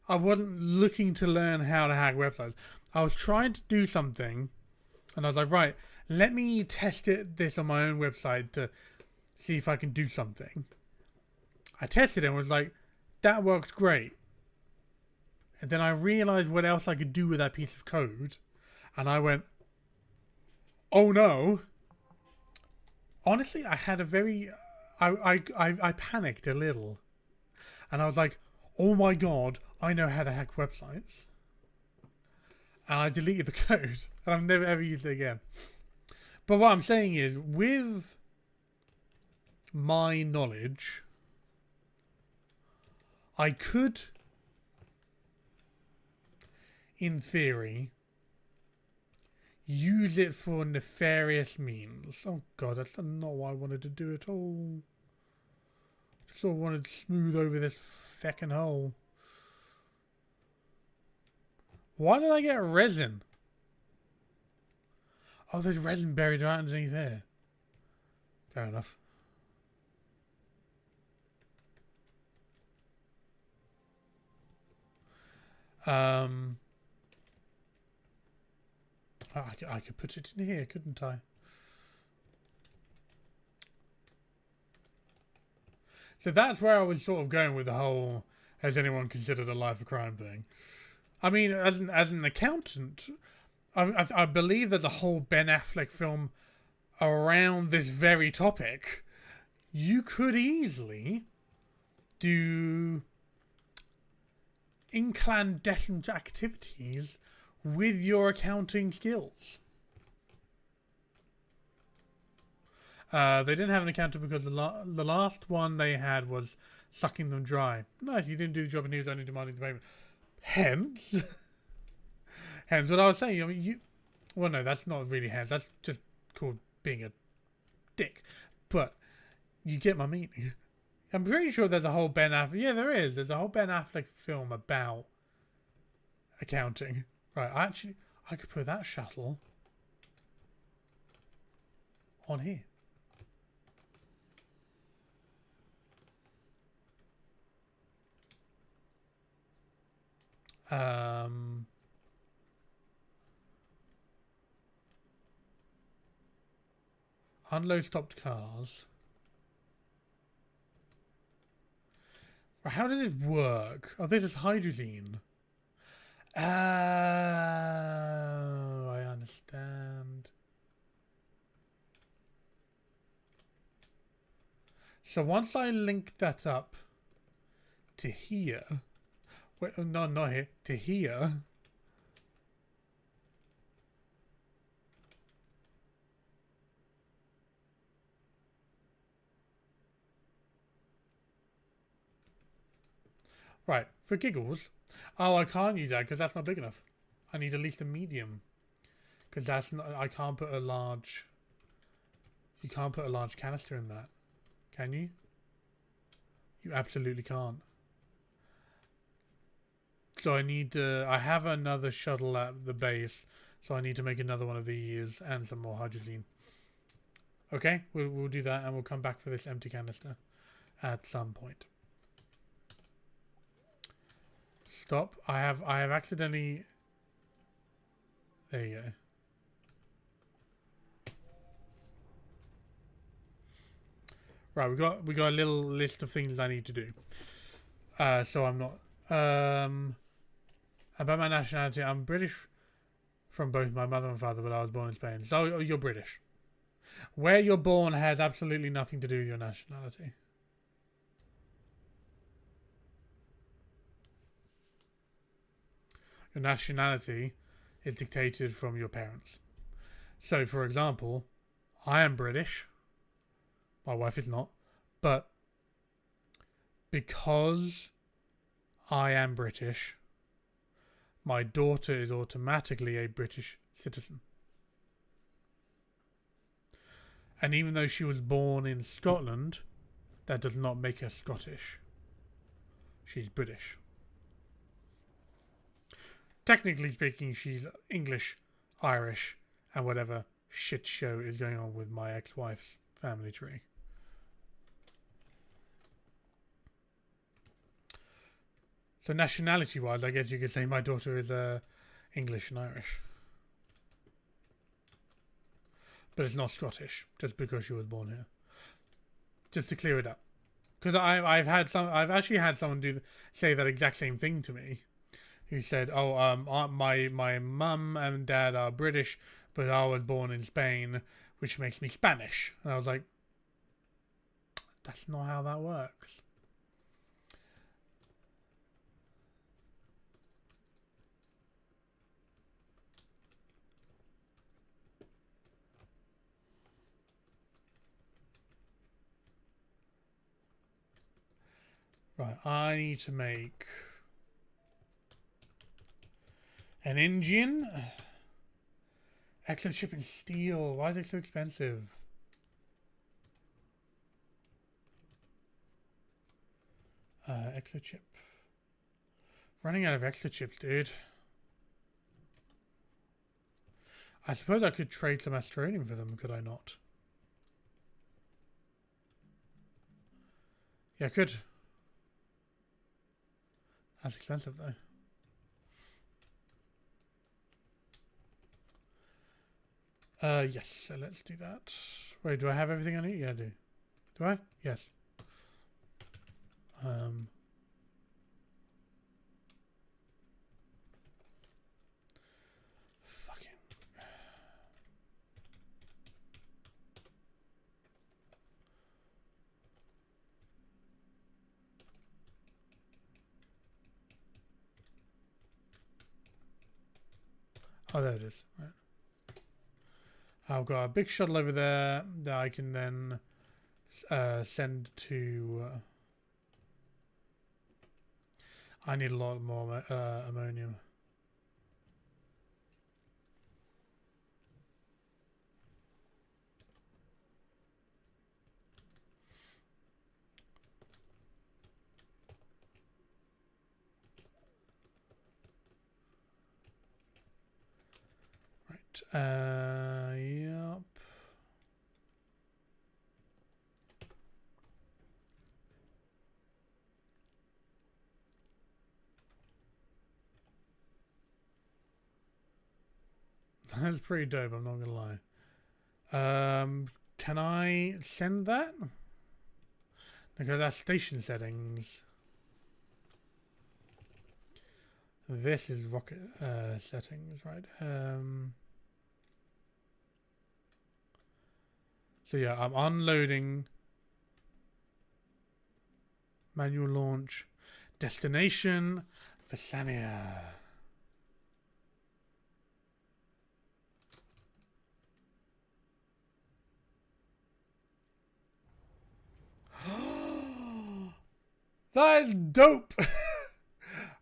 I wasn't looking to learn how to hack websites. I was trying to do something, and I was like, right, let me test this on my own website to see if I can do something. I tested it and was like, that works great. And then I realised what else I could do with that piece of code, and I went, oh no. Honestly, I had a very... I panicked a little. And I was like, oh my god, I know how to hack websites. And I deleted the code. And I've never ever used it again. But what I'm saying is, with my knowledge, I could, in theory, use it for nefarious means. Oh god, that's not what I wanted to do at all. Just sort of wanted to smooth over this feckin' hole. Why did I get resin? Oh, there's resin buried right underneath there. Fair enough. I could put it in here, couldn't I? So that's where I was sort of going with the whole has anyone considered a life of crime thing. I mean, as an accountant, I believe that the whole Ben Affleck film around this very topic, you could easily do incandescent activities with your accounting skills. They didn't have an accountant because the last one they had was sucking them dry. Nice, you didn't do the job and he was only demanding the payment. Hence what I was saying. I mean, well, no, that's not really hence. That's just called being a dick. But you get my meaning. I'm pretty sure there's a whole Ben Affleck. Yeah, there is. There's a whole Ben Affleck film about accounting. Right, I could put that shuttle on here. Unload stopped cars. How does it work? Oh, this is hydrogen. Oh, I understand. So once I link that up to here, wait, no, not here, to here. Right, for giggles. Oh, I can't use that because that's not big enough. I need at least a medium. Because that's not, I can't put a large... You can't put a large canister in that. Can you? You absolutely can't. So I need I have another shuttle at the base So I need to make another one of these and some more hydrogen. Okay, we'll do that and we'll come back for this empty canister at some point. Stop. I have accidentally... There you go. Right, we got a little list of things I need to do. So I'm not... about my nationality, I'm British from both my mother and father, but I was born in Spain. So you're British. Where you're born has absolutely nothing to do with your nationality. Your nationality is dictated from your parents. So, for example, I am British. My wife is not. But because I am British, my daughter is automatically a British citizen. And even though she was born in Scotland, that does not make her Scottish. She's British. Technically speaking, she's English, Irish, and whatever shit show is going on with my ex-wife's family tree. So nationality-wise, I guess you could say my daughter is English and Irish. But it's not Scottish, just because she was born here. Just to clear it up. Because I've actually had someone say that exact same thing to me. Who said, "Oh, my mum and dad are British, but I was born in Spain, which makes me Spanish." And I was like, "That's not how that works." Right, I need to make an engine. Excellent chip and steel. Why is it so expensive? Extra chip. Running out of extra chips, dude. I suppose I could trade some Astroneer for them, could I not? Yeah, I could. That's expensive, though. Yes, so let's do that. Wait, do I have everything I need? Yeah, I do. Do I? Yes. Fucking... Oh, there it is. Right. I've got a big shuttle over there that I can then send to... I need a lot more ammonium. Right. Yep. That's pretty dope, I'm not gonna lie. Can I send that? Because that's station settings. This is rocket settings, right? So yeah, I'm unloading. Manual launch. Destination, Visania. That is dope!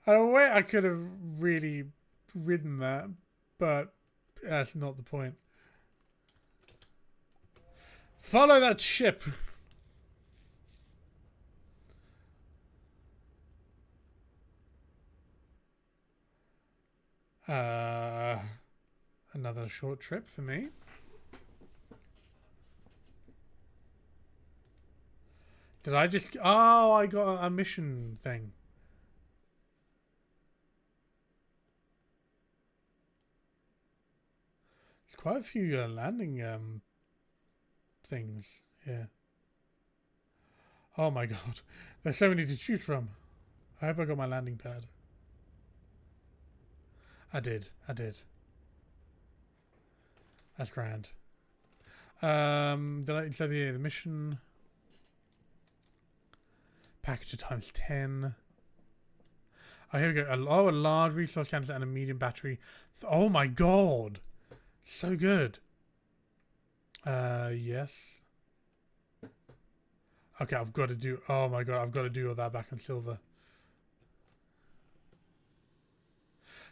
I don't know, I could have really ridden that, but that's not the point. Follow that ship! Another short trip for me. Did I just... Oh, I got a mission thing. There's quite a few landing things here. Oh my god. There's so many to choose from. I hope I got my landing pad. I did. That's grand. So the mission package times 10. Oh, here we go. A large resource cancer and a medium battery. Oh my god. So good. Yes. Okay, I've got to do... Oh my god, I've got to do all that back in silver.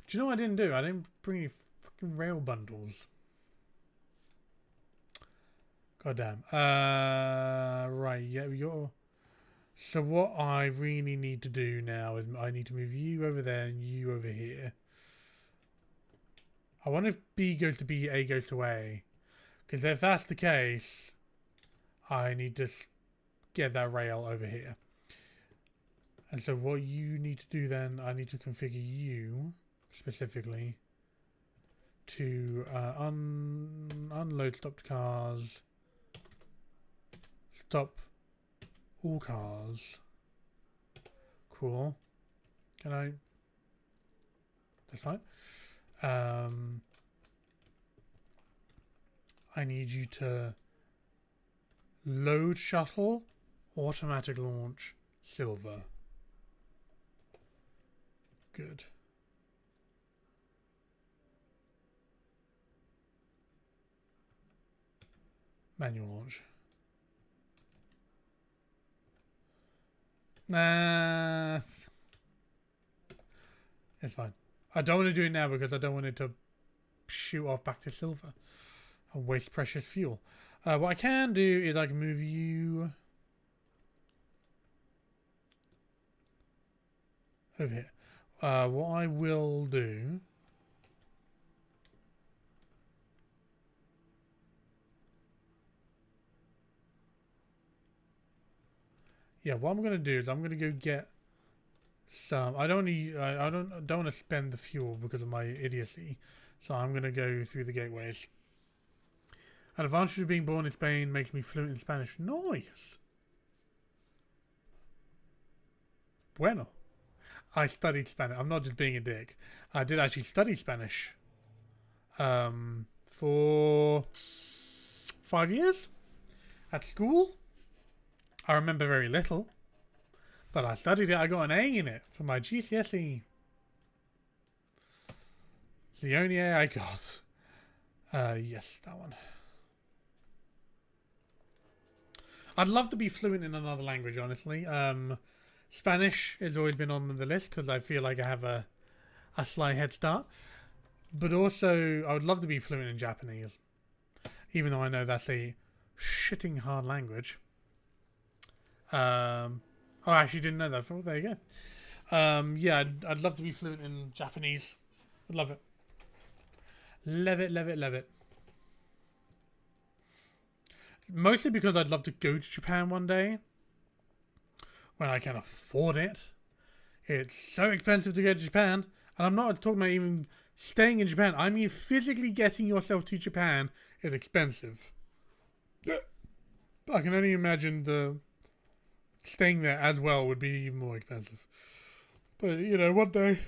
Do you know what I didn't do? I didn't bring any fucking rail bundles. God damn. Right, yeah, you're... So what I really need to do now is I need to move you over there and you over here. I wonder if B goes to B, A goes to A. Because if that's the case, I need to get that rail over here. And so what you need to do then, I need to configure you specifically to unload stopped cars, stop all cars. Cool. Can I? That's fine. I need you to load shuttle, automatic launch, silver. Good. Manual launch. Nah. It's fine. I don't want to do it now because I don't want it to shoot off back to silver and waste precious fuel. What I can do is I can move you over here. What I will do... Yeah, what I'm going to do is I'm going to go get some... I don't want to spend the fuel because of my idiocy. So I'm going to go through the gateways. An advantage of being born in Spain makes me fluent in Spanish. Nice. Bueno. I studied Spanish. I'm not just being a dick. I did actually study Spanish. For 5 years at school. I remember very little, but I studied it. I got an A in it for my GCSE. It's the only A I got. Yes, that one. I'd love to be fluent in another language, honestly. Spanish has always been on the list because I feel like I have a slight head start. But also, I would love to be fluent in Japanese, even though I know that's a shitting hard language. I actually didn't know that before. There you go. Yeah, I'd love to be fluent in Japanese. I'd love it. Love it, love it, love it. Mostly because I'd love to go to Japan one day when I can afford it. It's so expensive to go to Japan, and I'm not talking about even staying in Japan. I mean, physically getting yourself to Japan is expensive. I can only imagine the staying there as well would be even more expensive. But, you know, one day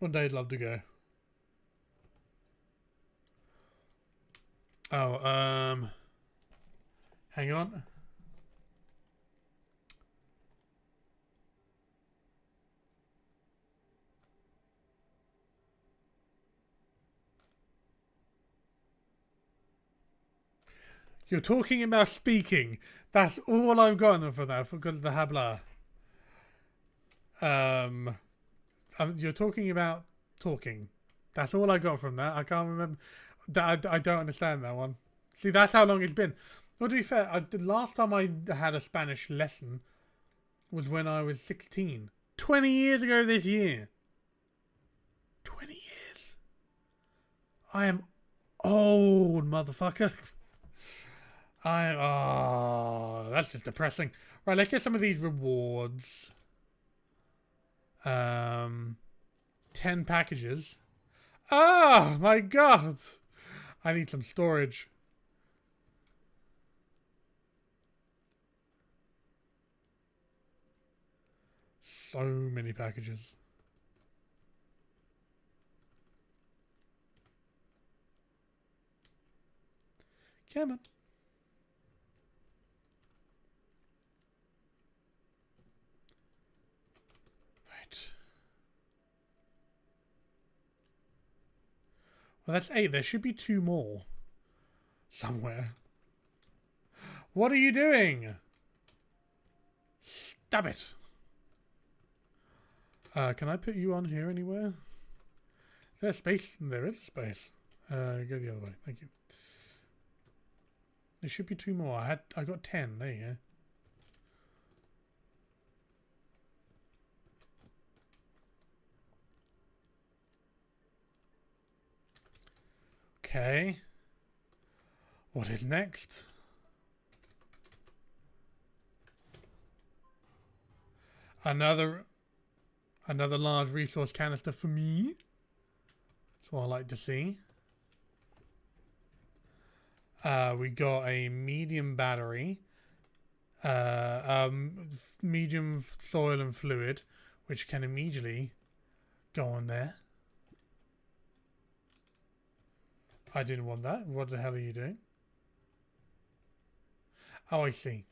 I'd love to go. Oh, hang on. You're talking about speaking. That's all I've gotten for that because of the habla. You're talking about talking. That's all I got from that. I can't remember. I don't understand that one. See, that's how long it's been. Well, to be fair, the last time I had a Spanish lesson was when I was 16. 20 years ago this year. 20 years. I am old, motherfucker. Oh, that's just depressing. Right, let's get some of these rewards. 10 packages. Oh my god. I need some storage. So many packages. Come on. Right. Well, that's 8. There should be 2 more. Somewhere. What are you doing? Stop it. Can I put you on here anywhere? Is there space? There is space. Go the other way. Thank you. There should be 2 more. I got 10. There you go. Okay. What is next? Another large resource canister for me. That's what I like to see. We got a medium battery, medium soil and fluid, which can immediately go on there. I didn't want that. What the hell are you doing? Oh, I see.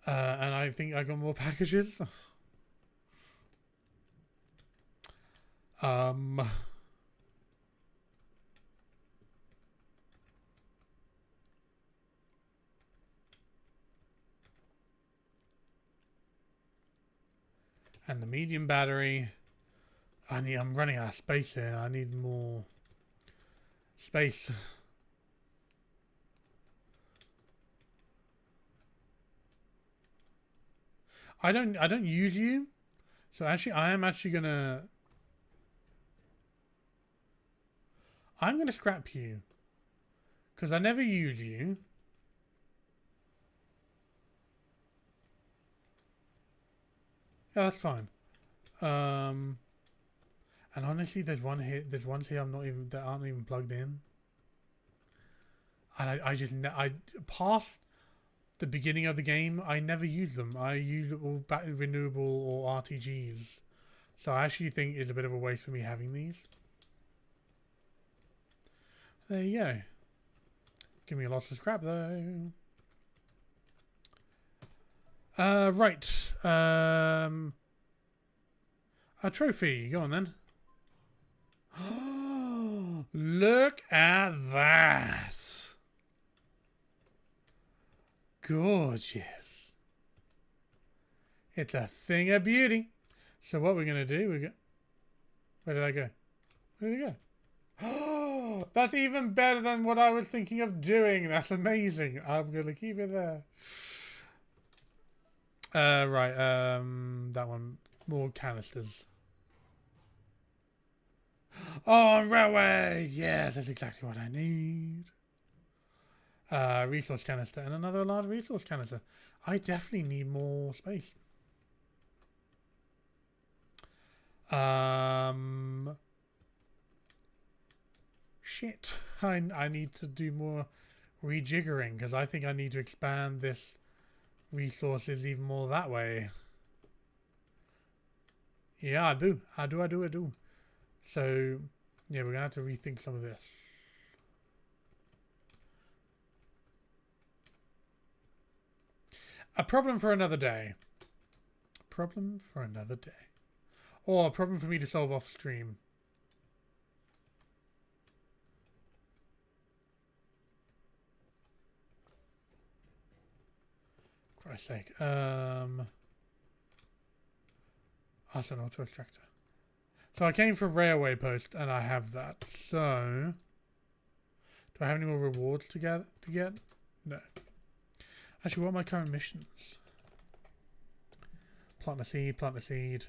And I think I got more packages. And the medium battery. I'm running out of space here. I need more space. I don't use you. So actually I'm gonna scrap you. Because I never use you. Yeah, that's fine. And honestly, there's ones here that aren't even plugged in. And I past the beginning of the game, I never use them. I use all renewable or RTGs. So I actually think it's a bit of a waste for me having these. There you go. Give me a lot of scrap though. Right. A trophy. Go on then. Look at that. Gorgeous. It's a thing of beauty. So what we're going to do, where did I go? Where did I go? That's even better than what I was thinking of doing. That's amazing. I'm going to keep it there. Right. That one. More canisters. Oh, railway! Yes, that's exactly what I need. Resource canister and another large resource canister. I definitely need more space. Shit. I need to do more rejiggering because I think I need to expand this resources even more that way. Yeah, I do. So, yeah, we're going to have to rethink some of this. A problem for another day. Problem for another day. Or a problem for me to solve off stream. Christ's sake. Astroneer auto extractor. So I came for railway post and I have that. So do I have any more rewards to get? No. Actually, what are my current missions? Plant a seed, plant a seed.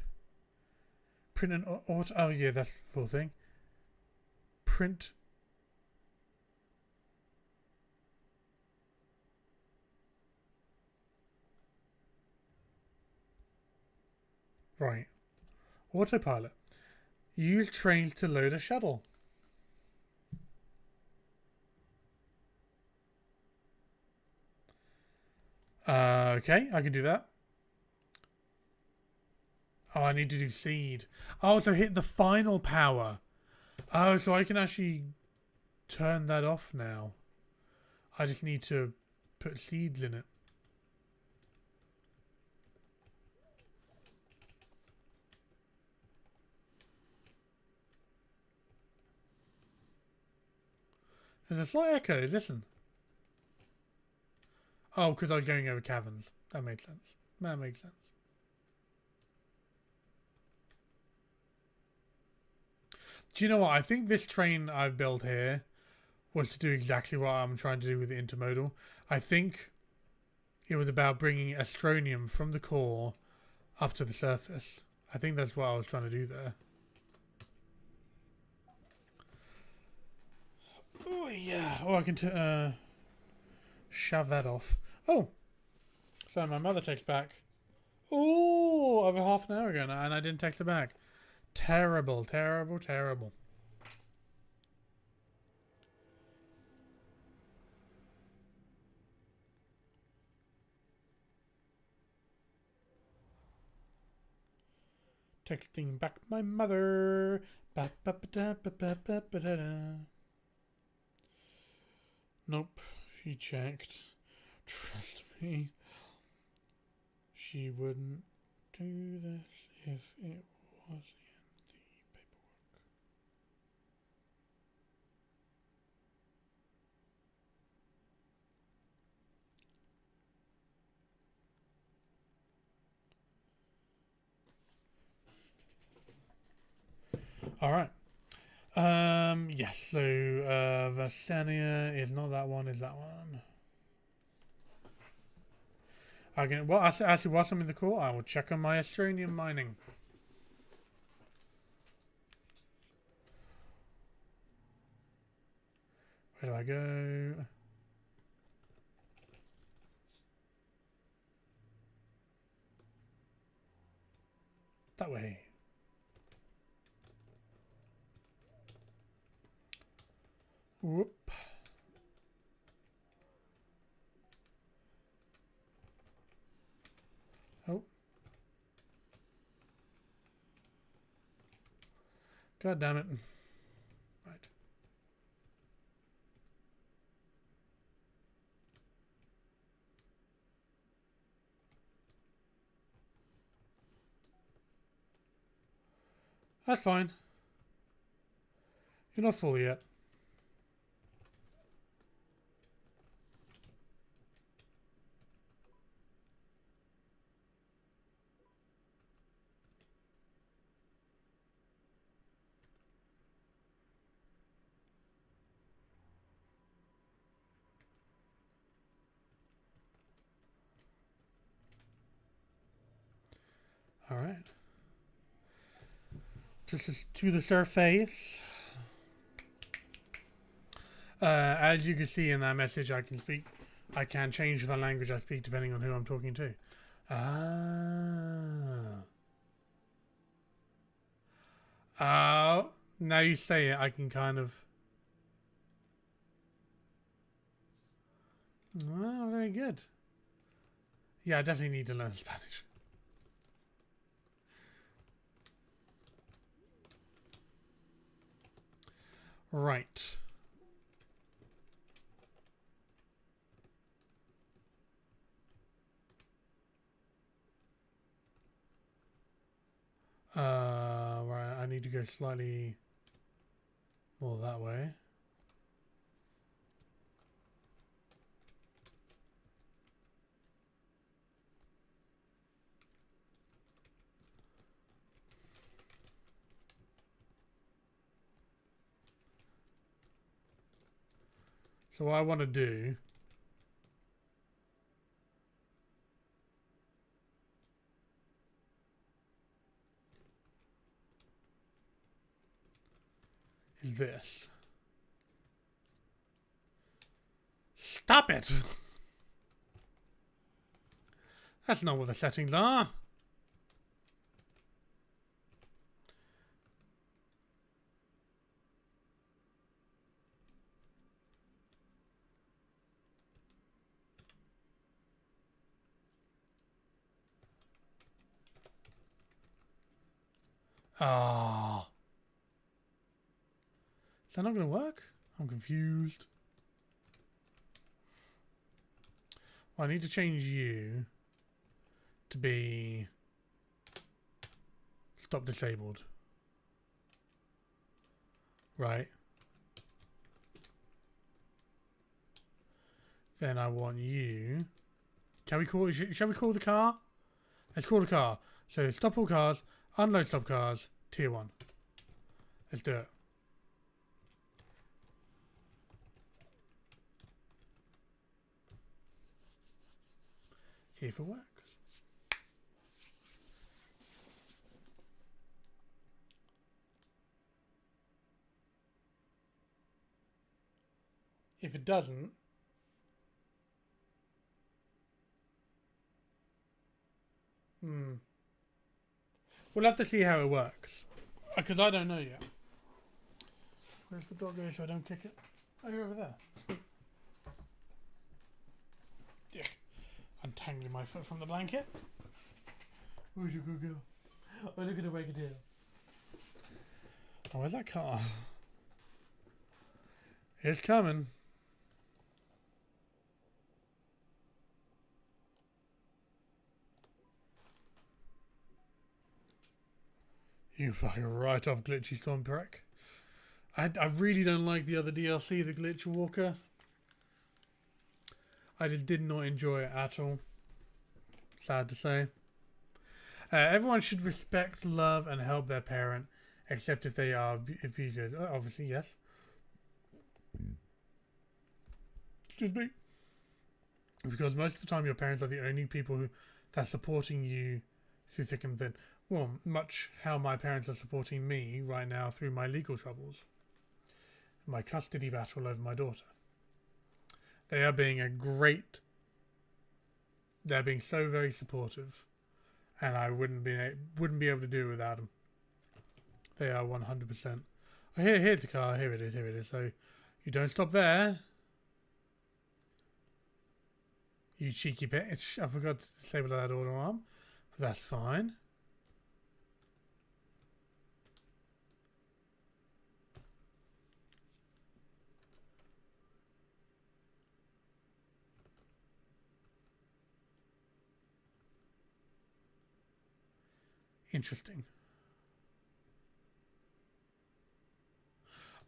Print an auto. Oh yeah, that's the full thing. Print. Right. Autopilot. Use trains to load a shuttle. Okay, I can do that. Oh, I need to do seed. Oh, so hit the final power. Oh, so I can actually turn that off now. I just need to put seeds in it. There's a slight echo. Listen. Oh, because I was going over caverns. That makes sense. That makes sense. Do you know what? I think this train I've built here was to do exactly what I'm trying to do with the intermodal. I think it was about bringing astronium from the core up to the surface. I think that's what I was trying to do there. Oh, yeah. Oh, I can shove that off. Oh, so my mother texts back. Oh, over half an hour ago now, and I didn't text her back. Terrible, terrible, terrible. Texting back my mother. Ba, ba, ba, da, ba, ba, ba, ba, da, da. Nope, she checked. Trust me. She wouldn't do this if it was in the paperwork. Alright. Yes, so Vasania is not that one, is that one. I can, well, actually, whilst I'm in the core, I will check on my Astroneer mining. Where do I go? That way. Whoop. Oh. God damn it. Right. That's fine. You're not full yet. Alright. Just to the surface. As you can see in that message, I can change the language I speak depending on who I'm talking to. Ah. Oh, now you say it, I can kind of... Oh, very good. Yeah, I definitely need to learn Spanish. Right. Right, I need to go slightly more that way. So what I want to do is this. Stop it! That's not what the settings are. Ah. Is that not going to work? I'm confused. Well, I need to change you to be stop disabled. Right. Then I want you. Can we call? Shall we call the car? Let's call the car. So stop all cars, unload stop cars, tier 1. Let's do it. See if it works. If it doesn't, we'll have to see how it works. Because I don't know yet. Where's the dog go so I don't kick it? Oh, you're over there. Sweet. Yeah. Untangling my foot from the blanket. Where's your good girl? Oh, look at the wake tail. Oh, where's that car? It's coming. You fucking right off, Glitchy Stormbrick. I really don't like the other DLC, the Glitch Walker. I just did not enjoy it at all. Sad to say. Everyone should respect, love, and help their parent, except if they are abusers. Obviously, yes. Excuse me. Because most of the time, your parents are the only people that's supporting you through thick and thin. Well, much how my parents are supporting me right now through my legal troubles. My custody battle over my daughter. They are being they're being so very supportive, and I wouldn't be able to do it without them. They are 100%. Oh, here's the car. Here it is. So you don't stop there. You cheeky bitch. I forgot to disable that auto arm, but that's fine. Interesting.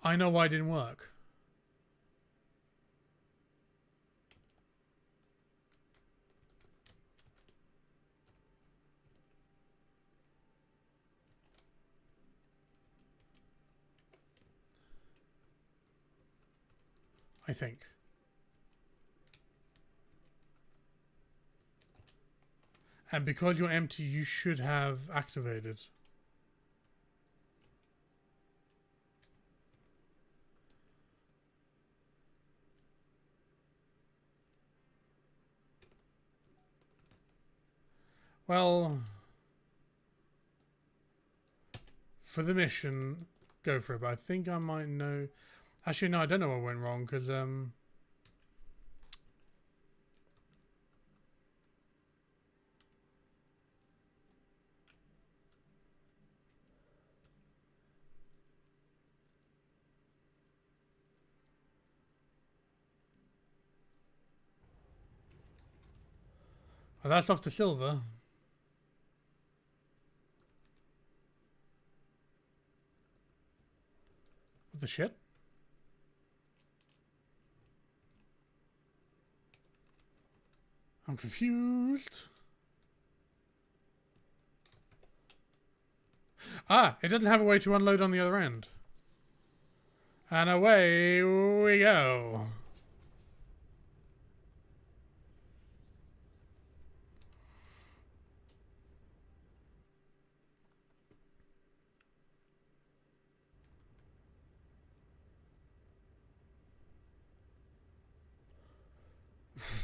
I know why it didn't work. I think. And because you're empty, you should have activated. Well, for the mission, go for it. But I think I might know. Actually, no, I don't know what went wrong because well, that's off to Silver. What the shit? I'm confused. Ah, it doesn't have a way to unload on the other end. And away we go.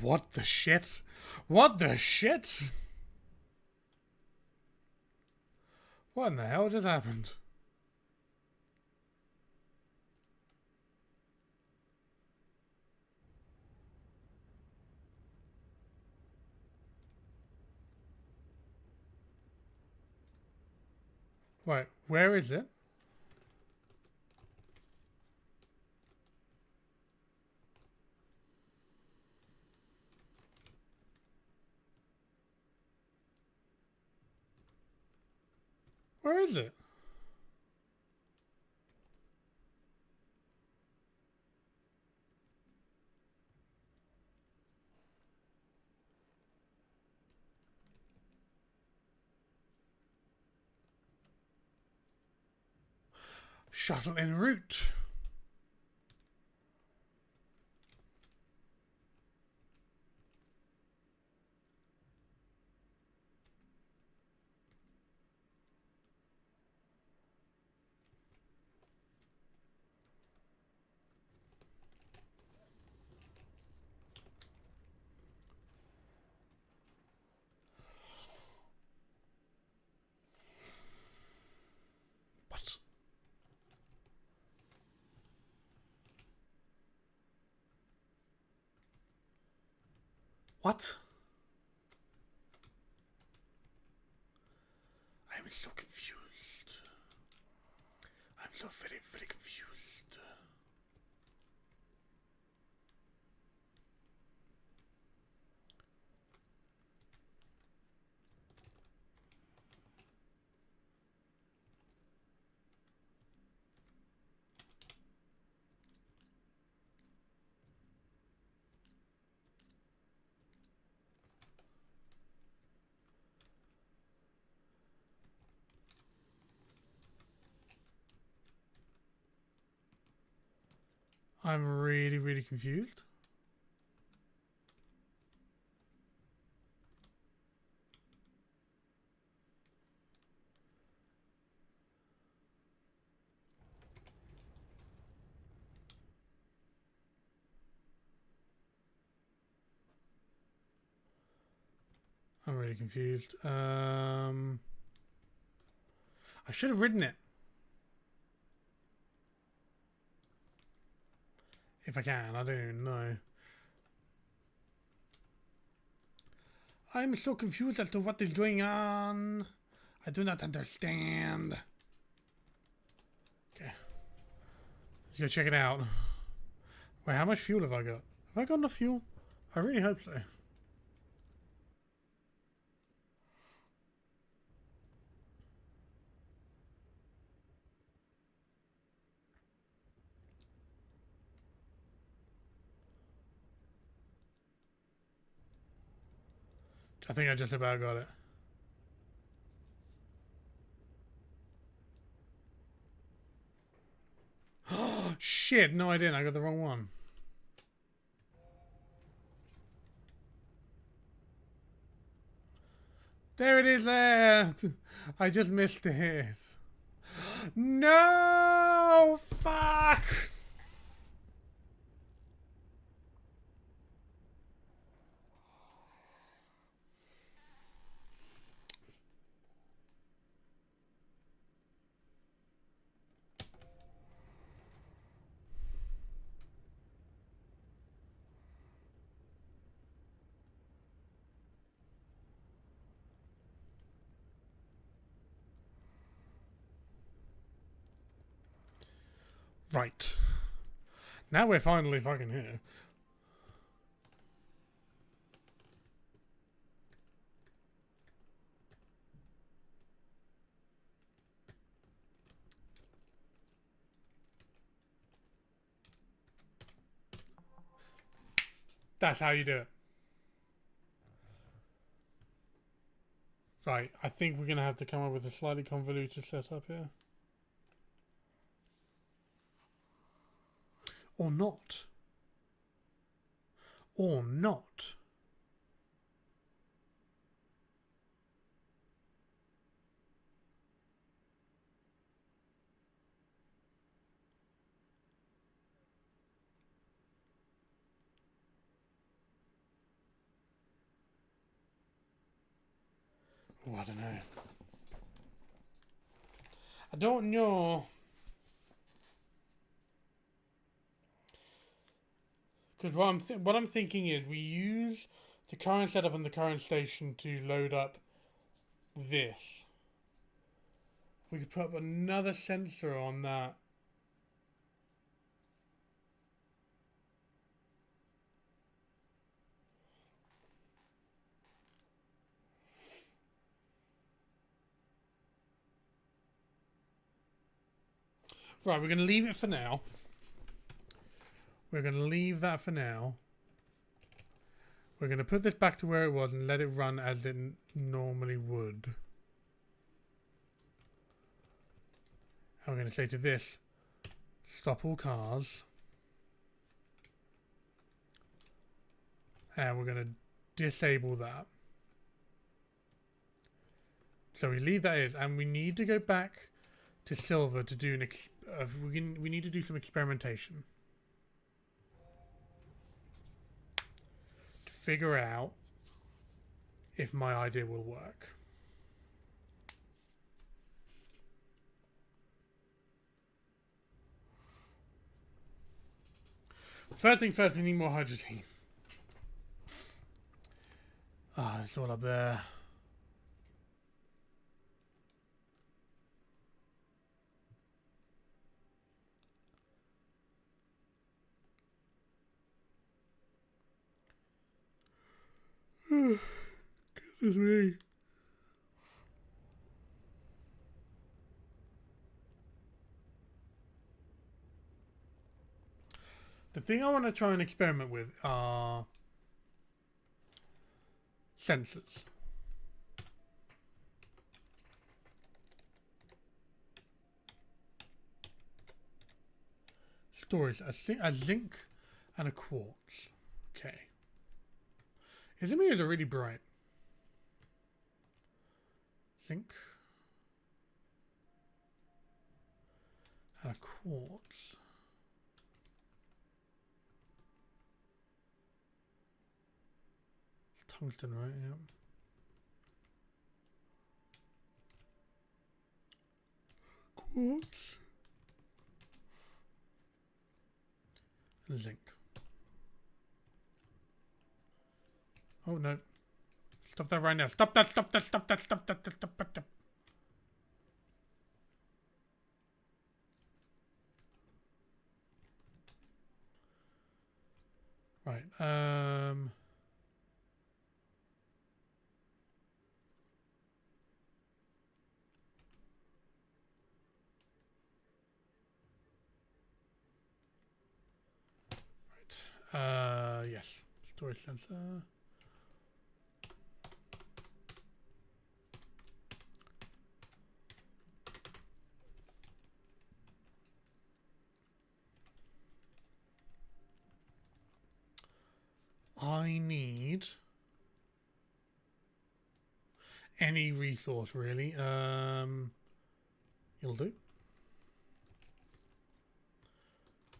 What the shit? What the shit? What in the hell just happened? Wait, where is it? Where is it? Shuttle en route. What? What? I'm so confused. I'm so very, very confused. I'm really, really confused. I'm really confused. I should have written it. If I can, I don't even know. I'm so confused as to what is going on. I do not understand. Okay. Let's go check it out. Wait, how much fuel have I got? Have I got enough fuel? I really hope so. I think I just about got it. Shit, no I didn't. I got the wrong one. There it is there. I just missed it. No! Fuck! Right. Now we're finally fucking here. That's how you do it. Right, I think we're going to have to come up with a slightly convoluted setup here. Or not. Or not. Oh, I don't know. I don't know. Because what I'm thinking is we use the current setup and the current station to load up this. We could put up another sensor on that. Right, we're going to leave it for now. We're going to leave that for now. We're going to put this back to where it was and let it run as it normally would. And we're going to say to this, stop all cars. And we're going to disable that. So we leave that as, and we need to go back to silver to do an we need to do some experimentation to figure out if my idea will work. First thing first, we need more hydrogen. Ah, it's all up there. Goodness me. The thing I want to try and experiment with are sensors. Storage, a zinc and a quartz. Okay. His images are really bright. Zinc and a quartz. It's tungsten, right? Yeah. Quartz. And zinc. Oh no. Stop that right now. Stop that, stop that, stop that, stop that, stop that. Right. Yes. Storage sensor. I need any resource really. It'll do.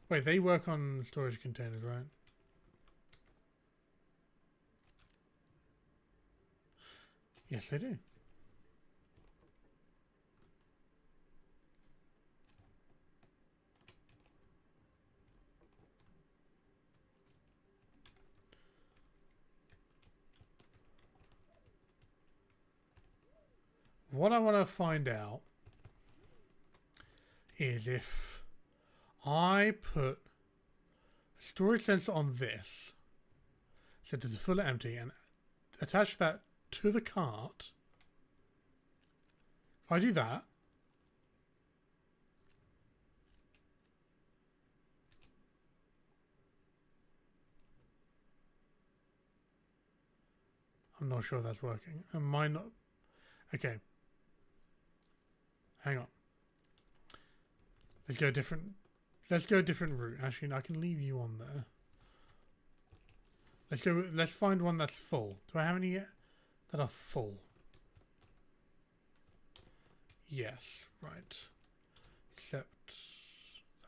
Wait, they work on storage containers, right? Yes, they do. What I want to find out is if I put a storage sensor on this, set it to full or empty, and attach that to the cart. If I do that, I'm not sure if that's working. Am I not? Okay. Hang on. Let's go different. Let's go a different route. Actually, I can leave you on there. Let's go. Let's find one that's full. Do I have any yet that are full? Yes. Right. Except that.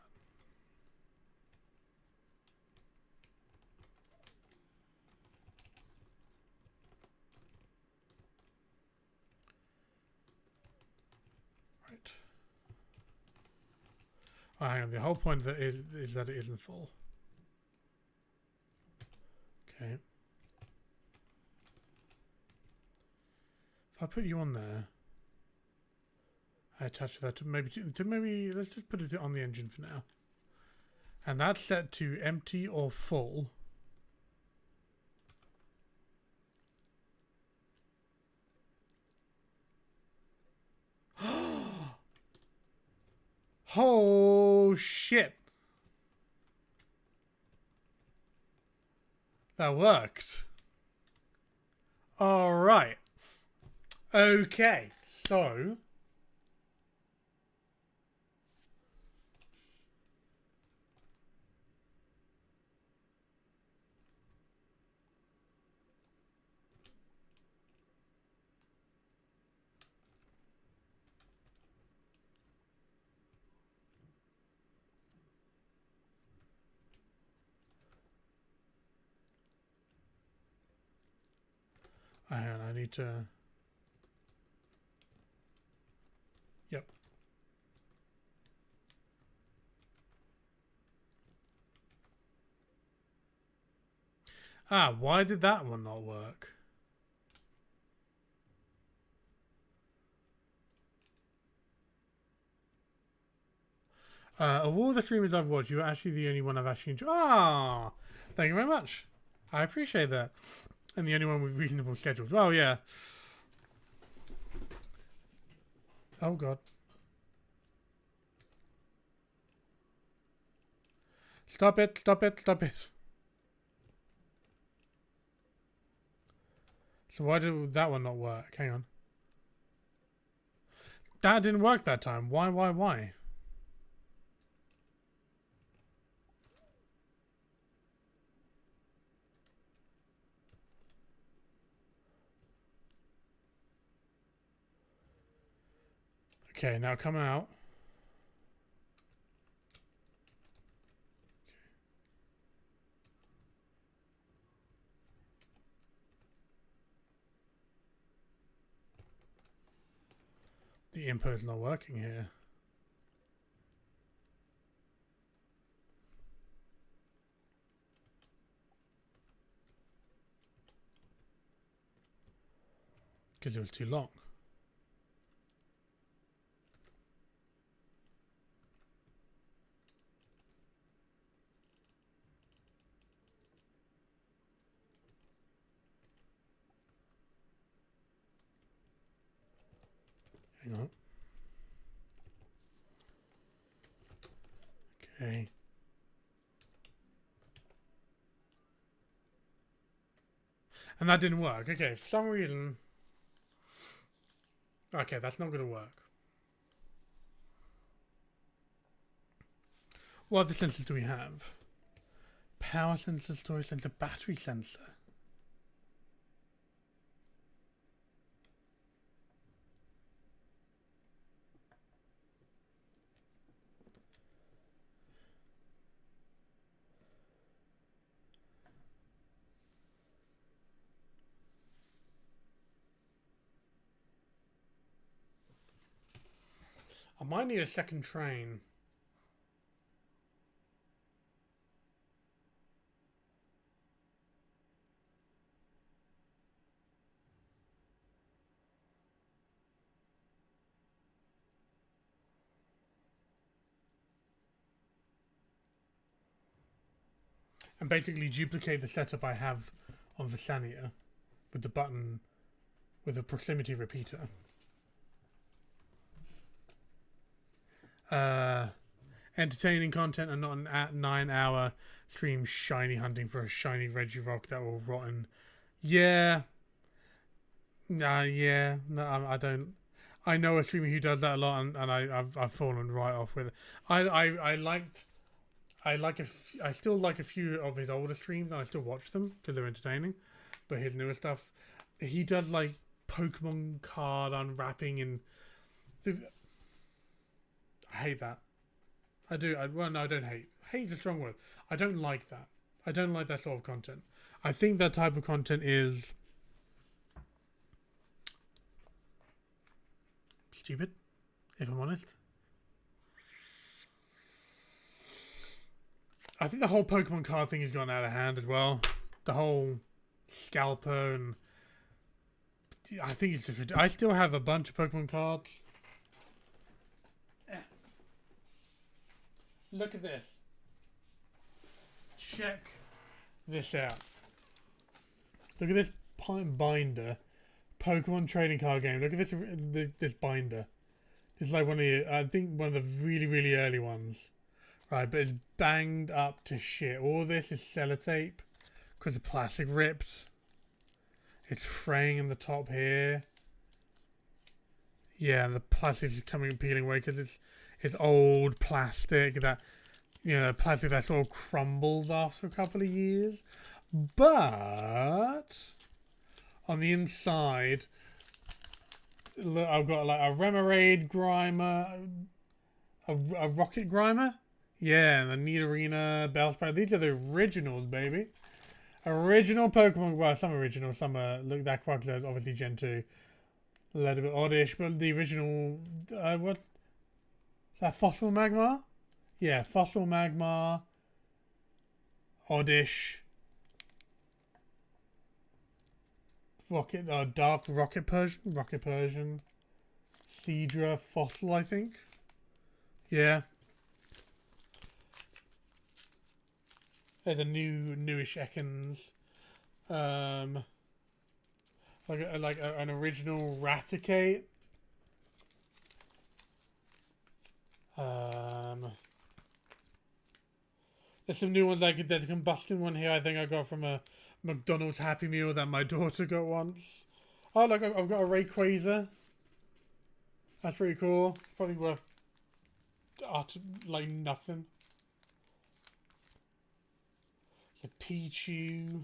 Oh, hang on. The whole point of that is that it isn't full. Okay. If I put you on there, I attach that to maybe let's just put it on the engine for now. And that's set to empty or full. Oh shit. That worked. Alright. Okay. So hang on, I need to. Yep. Ah, why did that one not work? Of all the streamers I've watched, you're actually the only one I've actually enjoyed. Ah, thank you very much. I appreciate that. And the only one with reasonable schedules. Well, yeah. Oh, God. Stop it, stop it, stop it. So why did that one not work? Hang on. That didn't work that time. Why? Okay, now come out. The input's not working here. Because it was too long. Hang on. Okay. And that didn't work. Okay, for some reason. Okay, that's not going to work. What other sensors do we have? Power sensor, storage sensor, battery sensor. I might need a second train. And basically duplicate the setup I have on Astroneer with the button with a proximity repeater. Entertaining content and not an 9-hour stream shiny hunting for a shiny Regirock that will rotten. Yeah. Yeah. No, I don't. I know a streamer who does that a lot, and I've fallen right off with it. I still like a few of his older streams, and I still watch them because they're entertaining. But his newer stuff, he does like Pokemon card unwrapping and. I hate that. I do. Well, no, I don't hate. Hate's a strong word. I don't like that. I don't like that sort of content. I think that type of content is stupid, if I'm honest. I think the whole Pokemon card thing has gone out of hand as well. The whole scalper and I think it's just. I still have a bunch of Pokemon cards. Look at this. Check this out. Look at this binder. Pokemon trading card game. Look at this binder. It's like one of the, I think one of the really, really early ones. Right, but it's banged up to shit. All this is sellotape because the plastic rips. It's fraying in the top here. Yeah, and the plastic is peeling away because it's old plastic that, you know, plastic that sort of crumbles after a couple of years. But on the inside, look, I've got like a Remoraid Grimer, a Rocket Grimer. Yeah, and the Nidorina, Bellsprout. These are the originals, baby. Original Pokemon. Well, some original, some are. Look, that Quaxa's obviously Gen 2. A little bit oddish, but the original. What's that? Fossil Magmar? Yeah, Fossil Magmar. Oddish. Dark Rocket Persian. Seadra Fossil, I think. Yeah. There's a newish Ekans. Like an original Raticate. There's some new ones, like there's a combustion one here I think I got from a McDonald's Happy Meal that my daughter got once. Oh look, I've got a Rayquaza. That's pretty cool. Probably worth like nothing. It's a Pichu.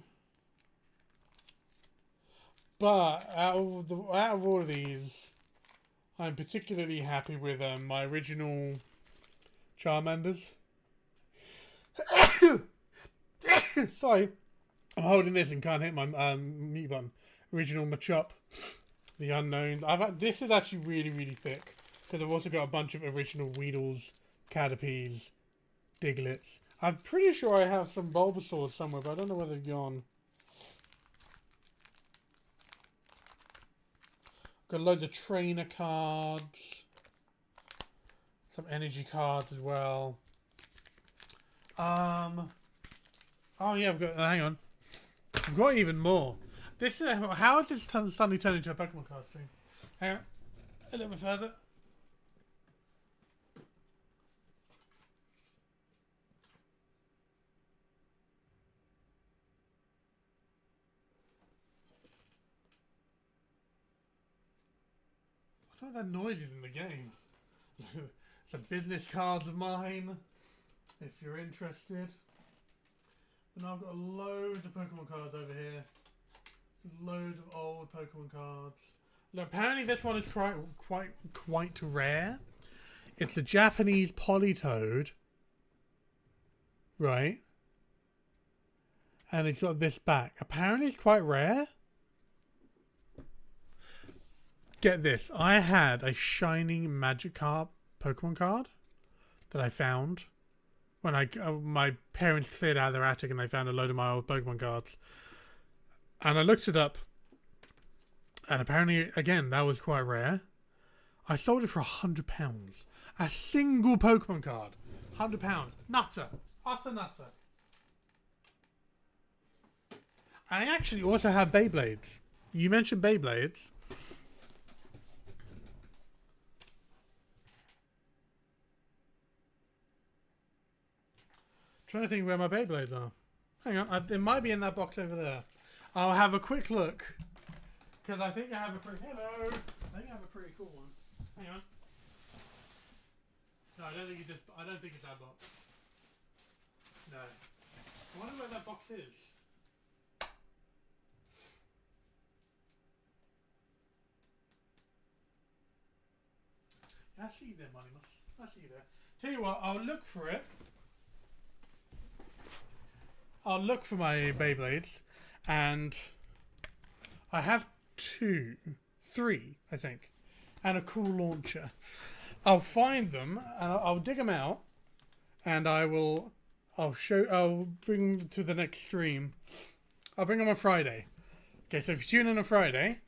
But out of all of these, I'm particularly happy with my original Charmanders. Sorry, I'm holding this and can't hit my mute button. Original Machop, the Unknowns. This is actually really, really thick because I've also got a bunch of original Weedles, Caterpies, Diglets. I'm pretty sure I have some Bulbasaurs somewhere, but I don't know where they've gone. Got loads of trainer cards, some energy cards as well. Oh yeah, I've got. Hang on, I've got even more. This how has this suddenly turned into a Pokemon card stream? Hang on, a little bit further. I don't know what that noise is in the game. Some business cards of mine, if you're interested. And I've got loads of Pokemon cards over here. Loads of old Pokemon cards. Look, apparently this one is quite rare. It's a Japanese Politoed, right? And it's got this back. Apparently it's quite rare. Get this. I had a shiny Magikarp Pokemon card that I found when my parents cleared out their attic and they found a load of my old Pokemon cards. And I looked it up. And apparently, again, that was quite rare. I sold it for £100. A single Pokemon card. £100. Nutter. Utter nutter. I actually also have Beyblades. You mentioned Beyblades. Trying to think where my Beyblades are. Hang on, it might be in that box over there. I'll have a quick look. Because I think I have a pretty... Hello! I think I have a pretty cool one. Hang on. No, I don't think it's that box. No. I wonder where that box is. I see you there, Money Moss. I see you there. Tell you what, I'll look for it. I'll look for my Beyblades, and I have 3, I think, and a cool launcher. I'll find them, and I'll dig them out, and I will I'll bring them to the next stream. I'll bring them on Friday. Okay, so if you tune in on Friday,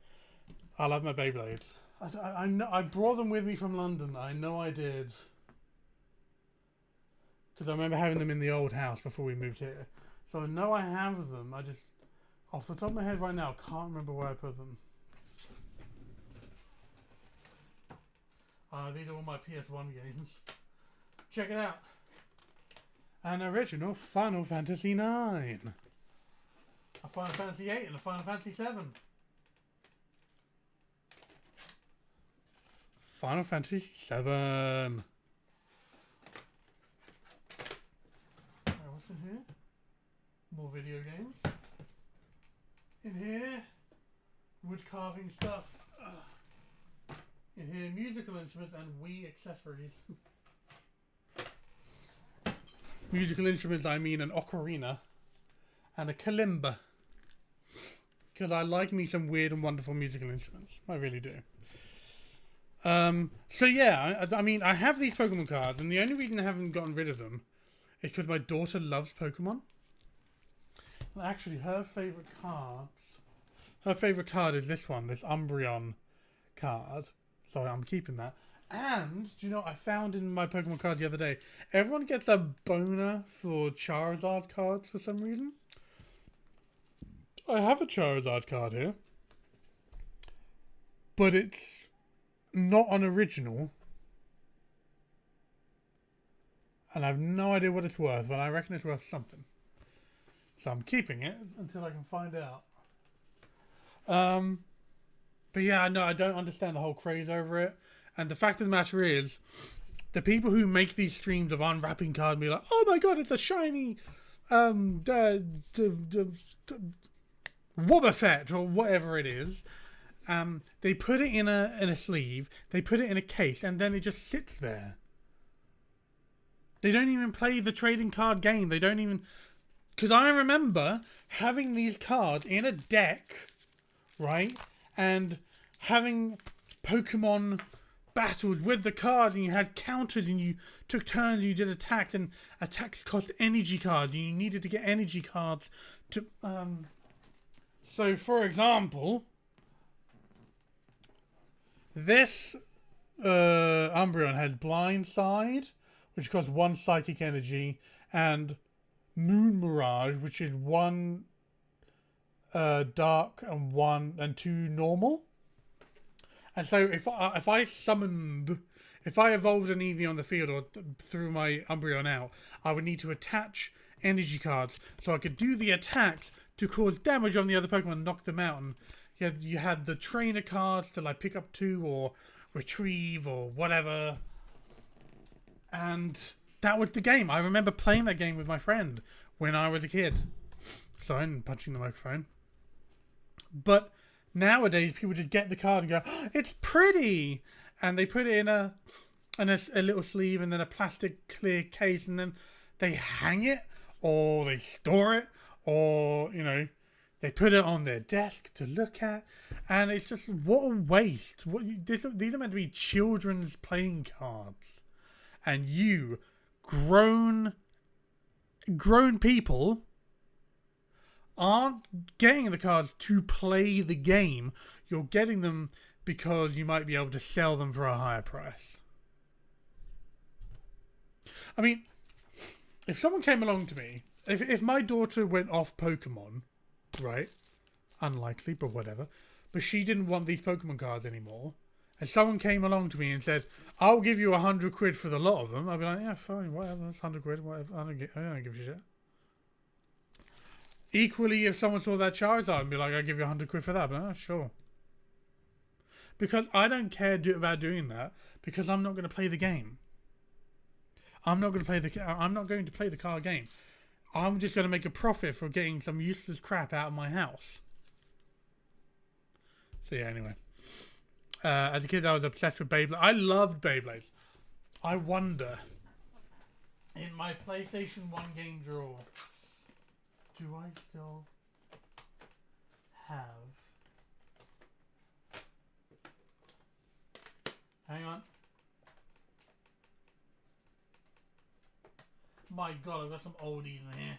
I'll have my Beyblades. I know I brought them with me from London. I know I did. Because I remember having them in the old house before we moved here. So I know I have them. I just, off the top of my head right now, can't remember where I put them. These are all my PS1 games. Check it out. An original Final Fantasy IX. A Final Fantasy VIII and a Final Fantasy VII. Final Fantasy VII. What's in here? More video games. In here, wood carving stuff. In here, musical instruments and Wii accessories. Musical instruments, I mean an ocarina and a kalimba. Because I like me some weird and wonderful musical instruments. I really do. So yeah, I mean, I have these Pokemon cards, and the only reason I haven't gotten rid of them is because my daughter loves Pokemon. And actually, her favourite card is this one, this Umbreon card. So I'm keeping that. And, do you know, I found in my Pokemon cards the other day, everyone gets a boner for Charizard cards for some reason. I have a Charizard card here. But it's not an original. And I have no idea what it's worth, but I reckon it's worth something. So I'm keeping it until I can find out. But yeah, no, I don't understand the whole craze over it. And the fact of the matter is, the people who make these streams of unwrapping cards and be like, oh my god, it's a shiny Wobbuffet or whatever it is. They put it in a sleeve, they put it in a case, and then it just sits there. They don't even play the trading card game. They don't even... Because I remember having these cards in a deck, right? And having Pokemon battles with the card, and you had counters, and you took turns, and you did attacks, and attacks cost energy cards, and you needed to get energy cards to... So, for example, this Umbreon has Blindside, which costs 1 psychic energy, and Moon Mirage, which is 1 dark and 2 normal. And so if I evolved an Eevee on the field or threw my Umbreon out, I would need to attach energy cards so I could do the attacks to cause damage on the other Pokemon and knock them out. And you had the trainer cards to like pick up 2 or retrieve or whatever. And that was the game. I remember playing that game with my friend when I was a kid. Sorry, I'm punching the microphone. But nowadays, people just get the card and go, oh, it's pretty! And they put it in a little sleeve and then a plastic clear case, and then they hang it, or they store it, or, you know, they put it on their desk to look at. And it's just, what a waste. These are meant to be children's playing cards. And you, grown people, aren't getting the cards to play the game. You're getting them because you might be able to sell them for a higher price. I mean, if someone came along to me, if my daughter went off Pokemon, right? Unlikely, but whatever. But she didn't want these Pokemon cards anymore. And someone came along to me and said, I'll give you 100 quid for the lot of them. I'd be like, yeah, fine, whatever, that's 100 quid, whatever. I don't give a shit. Equally, if someone saw that Charizard and be like, I'll give you 100 quid for that, but sure. Because I don't care about doing that, because I'm not going to play the game. I'm not going to play the card game. I'm just going to make a profit for getting some useless crap out of my house. So yeah, anyway. As a kid, I was obsessed with Beyblades. I loved Beyblades. I wonder, in my PlayStation 1 game drawer, do I still have... Hang on. my god, I've got some oldies in here.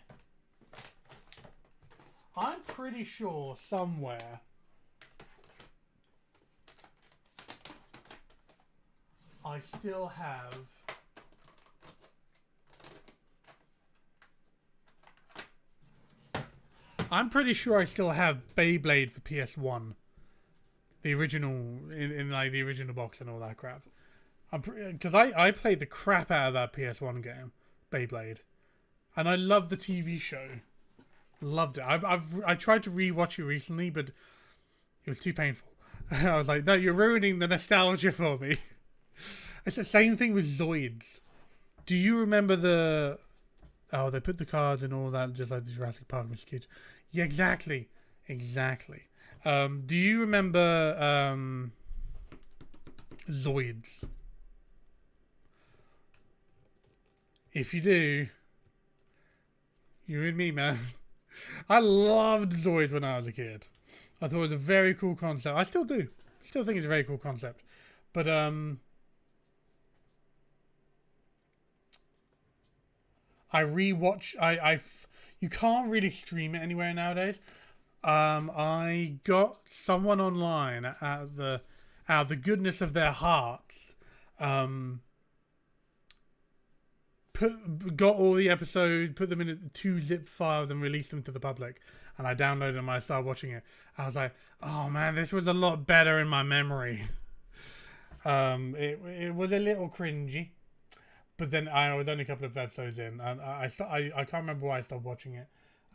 I'm pretty sure somewhere I still have Beyblade for PS1. The original, in like the original box and all that crap. Because I played the crap out of that PS1 game, Beyblade. And I loved the TV show. Loved it. I tried to rewatch it recently, but it was too painful. I was like, no, you're ruining the nostalgia for me. It's the same thing with Zoids. Do you remember the... Oh, they put the cards and all that, just like the Jurassic Park mosquitoes. Yeah, exactly. Exactly. Do you remember Zoids? If you do, you and me, man. I loved Zoids when I was a kid. I thought it was a very cool concept. I still do. Still think it's a very cool concept. But I rewatch. You can't really stream it anywhere nowadays. I got someone online out of the goodness of their hearts. Got all the episodes, put them in 2 zip files, and released them to the public. And I downloaded them. And I started watching it. I was like, "Oh man, this was a lot better in my memory." It was a little cringy, but then I was only a couple of episodes in, and I can't remember why I stopped watching it,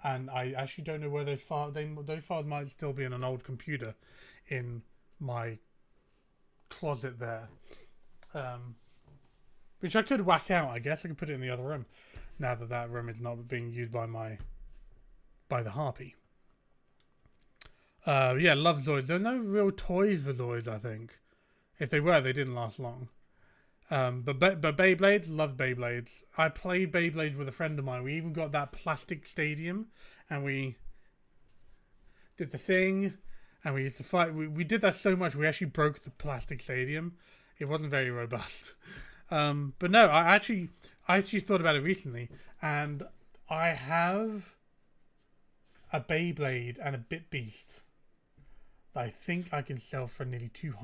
and I actually don't know where those files might still be in an old computer, in my closet there. Which I could whack out, I guess. I could put it in the other room, now that that room is not being used by the Harpy. Yeah, love Zoids. There are no real toys for Zoids, I think. If they were, they didn't last long. But Beyblades, love Beyblades. I played Beyblades with a friend of mine. We even got that plastic stadium, and we did the thing, and we used to fight. We did that so much, we actually broke the plastic stadium. It wasn't very robust. But no, I actually thought about it recently, and I have a Beyblade and a Bit Beast that I think I can sell for nearly £200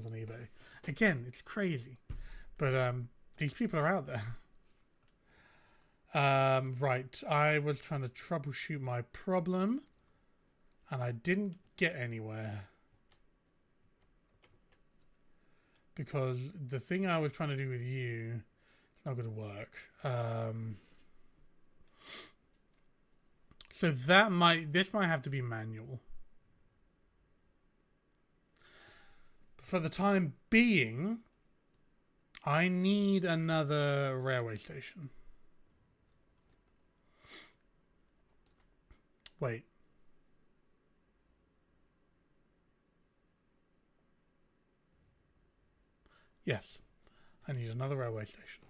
on eBay. Again, it's crazy, but these people are out there. Right, I was trying to troubleshoot my problem, and I didn't get anywhere. Because the thing I was trying to do with you is not going to work. So this might have to be manual. But for the time being, I need another railway station. Wait. Yes, I need another railway station.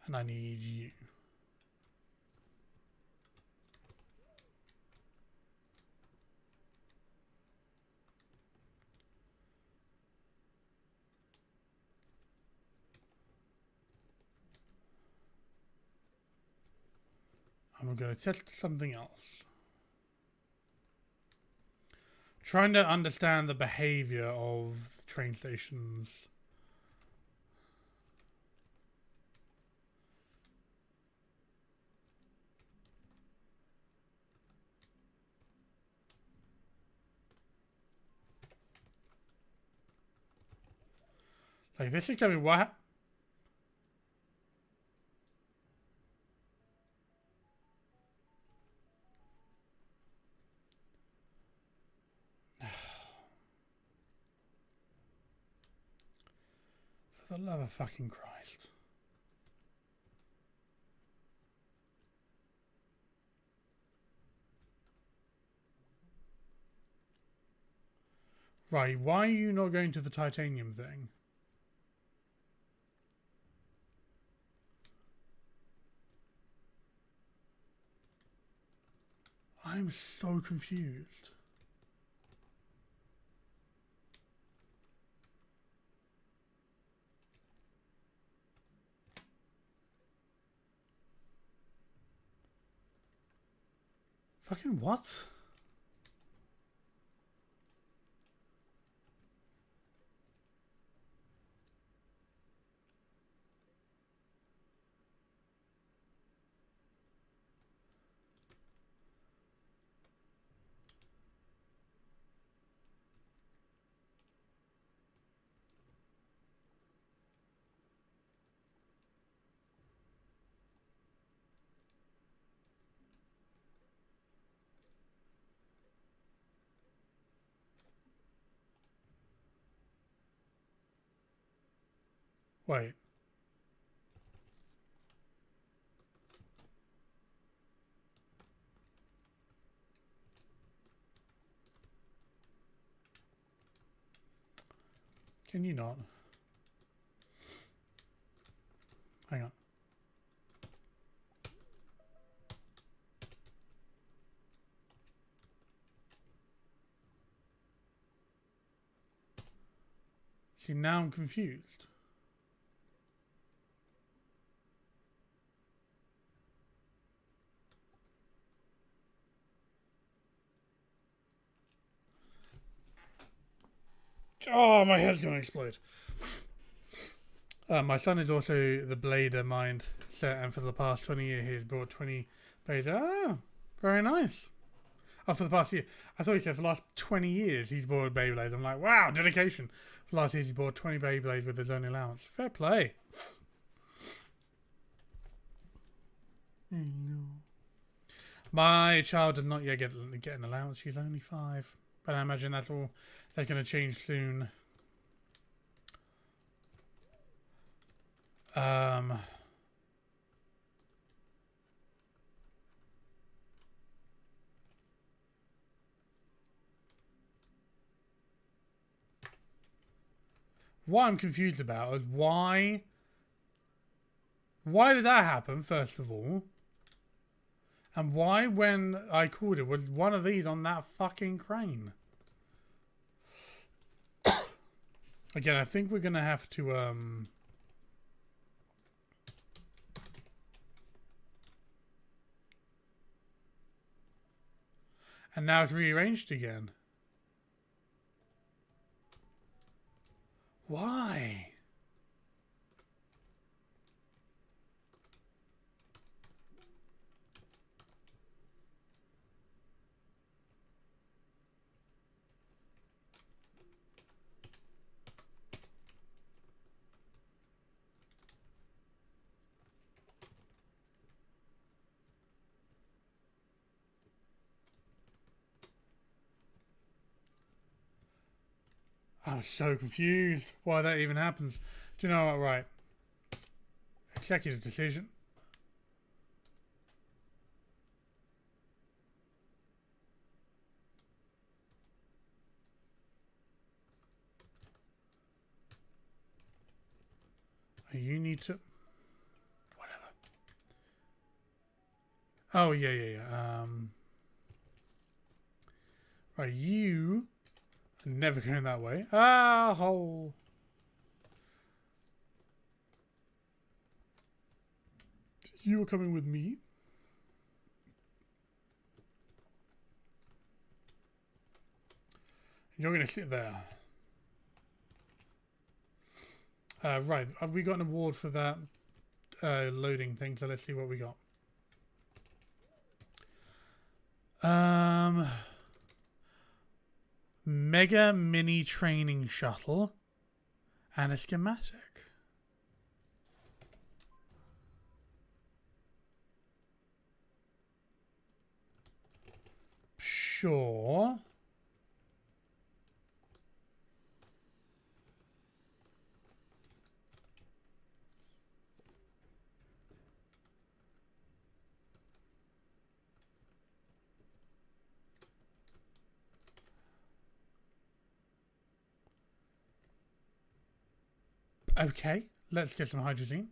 And I need you. I'm going to test something else. Trying to understand the behavior of train stations. Like, this is going to be what? For the love of fucking Christ. Right, why are you not going to the titanium thing? I'm so confused. Fucking what? Wait. Can you not? Hang on. See, now I'm confused. Oh, my head's going to explode. My son is also the blader mindset, and for the past 20 years he's bought 20 blades. Oh, very nice. Oh, for the past year. I thought he said for the last 20 years he's bought Beyblades. I'm like, wow, dedication. For the last year he's bought 20 Beyblades with his own allowance. Fair play. My child does not yet get an allowance. She's only 5. But I imagine that's going to change soon. What I'm confused about is why did that happen, first of all? And why, when I called it, was one of these on that fucking crane? Again, I think we're going to have to, and now it's rearranged again. Why? I'm so confused why that even happens. Do you know what? Right. Executive decision. You need to... Whatever. Oh, yeah. Right, you... Never going that way. Ah, hole. You are coming with me. You're going to sit there. Right, we got an award for that loading thing, so let's see what we got. Mega mini training shuttle and a schematic. Sure. Okay, let's get some hydrogen.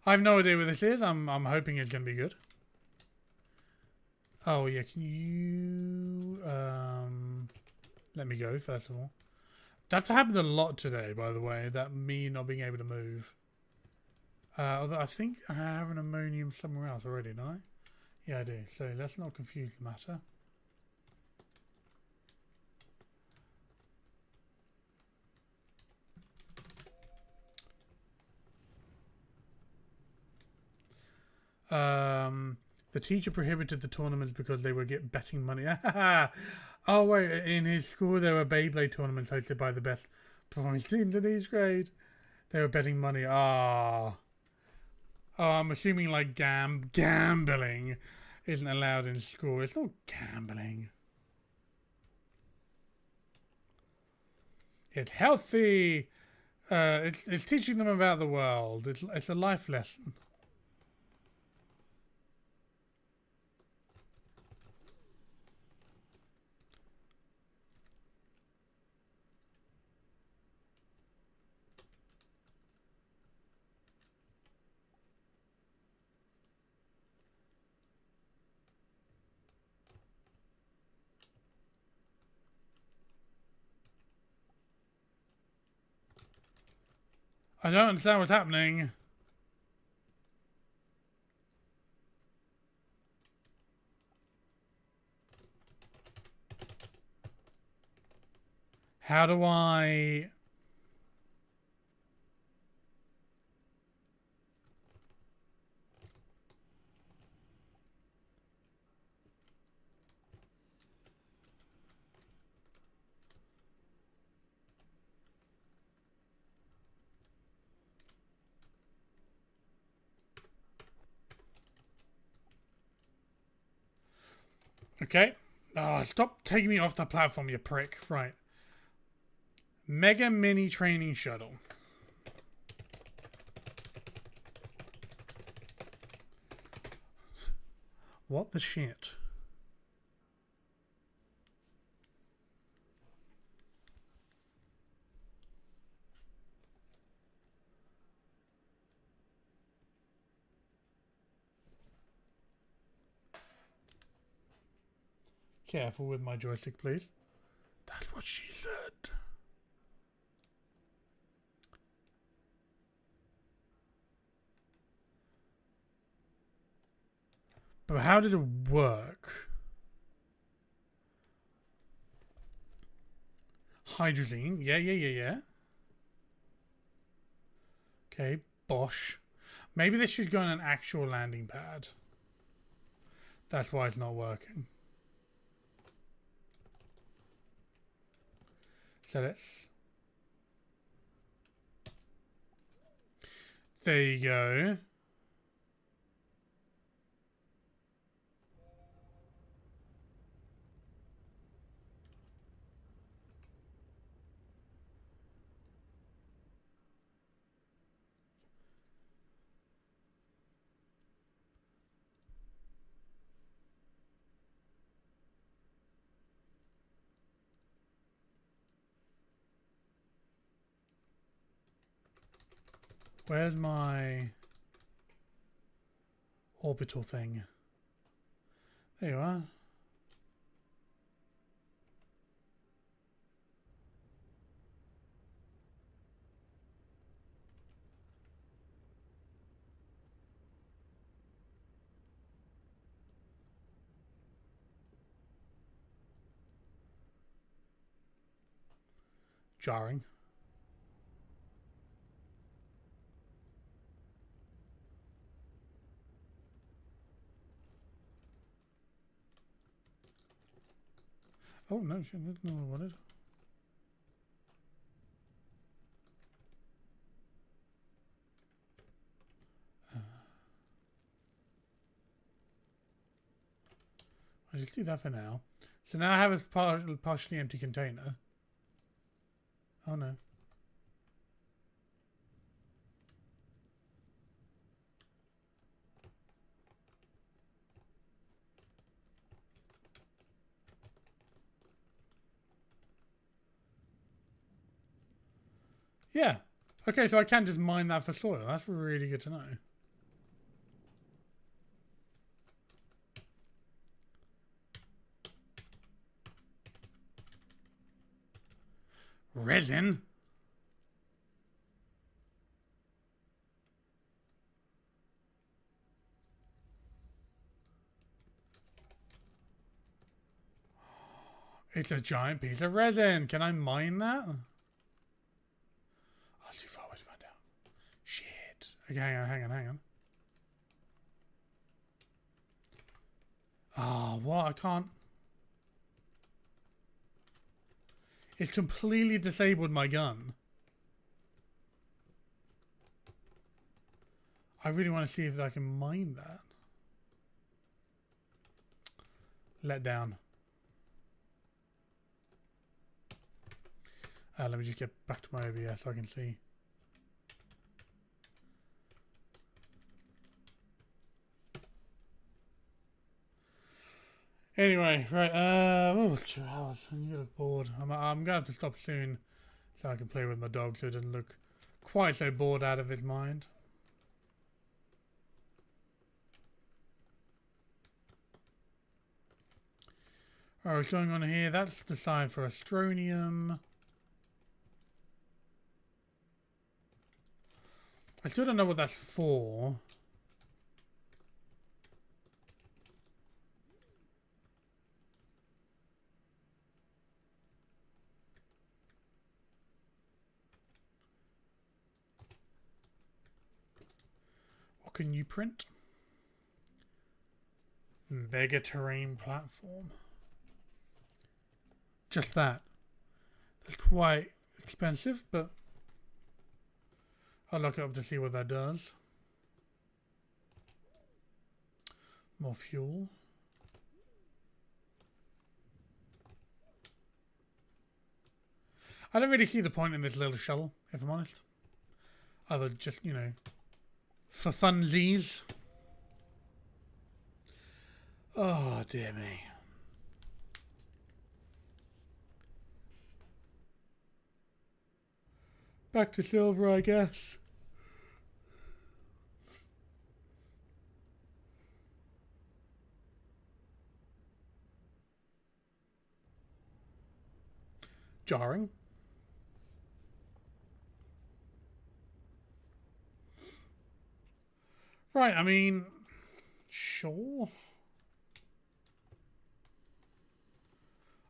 I have no idea what this is. I'm hoping it's going to be good. Oh yeah, can you let me go first of all. That's happened a lot today, by the way. That me not being able to move. Although I think I have an ammonium somewhere else already, don't I? Yeah, I do. So let's not confuse the matter. The teacher prohibited the tournaments because they would get betting money. Oh wait, in his school there were Beyblade tournaments hosted by the best performing students in each grade. They were betting money. Oh, I'm assuming like gambling isn't allowed in school. It's not gambling. It's healthy. It's teaching them about the world. It's a life lesson. I don't understand what's happening. How do I... Okay. Oh, stop taking me off the platform, you prick. Right. Mega Mini Training Shuttle. What the shit? Careful with my joystick, please. That's what she said. But how did it work? Hydrazine. Yeah. Okay, Bosch. Maybe this should go on an actual landing pad. That's why it's not working. So let's... There you go. Where's my orbital thing? There you are. Jarring. Oh no, that's not what I wanted. I'll just do that for now. So now I have a partially empty container. Oh no. Yeah. Okay, so I can just mine that for soil. That's really good to know. Resin? It's a giant piece of resin. Can I mine that? Oh, too far away to find out. Shit. Okay, hang on. Oh, what? I can't. It's completely disabled my gun. I really want to see if I can mine that. Let down. Let me just get back to my OBS so I can see. Anyway, right, 2 hours. I'm gonna look bored. I'm gonna have to stop soon so I can play with my dog so it doesn't look quite so bored out of his mind. Alright, what's going on here? That's the sign for Astroneer. I still don't know what that's for. What can you print? Mega terrain platform. Just that. That's quite expensive, but I'll look it up to see what that does. More fuel. I don't really see the point in this little shuttle, if I'm honest. Other just, you know, for funsies. Oh, dear me. Back to silver, I guess. Jarring. Right, I mean, sure.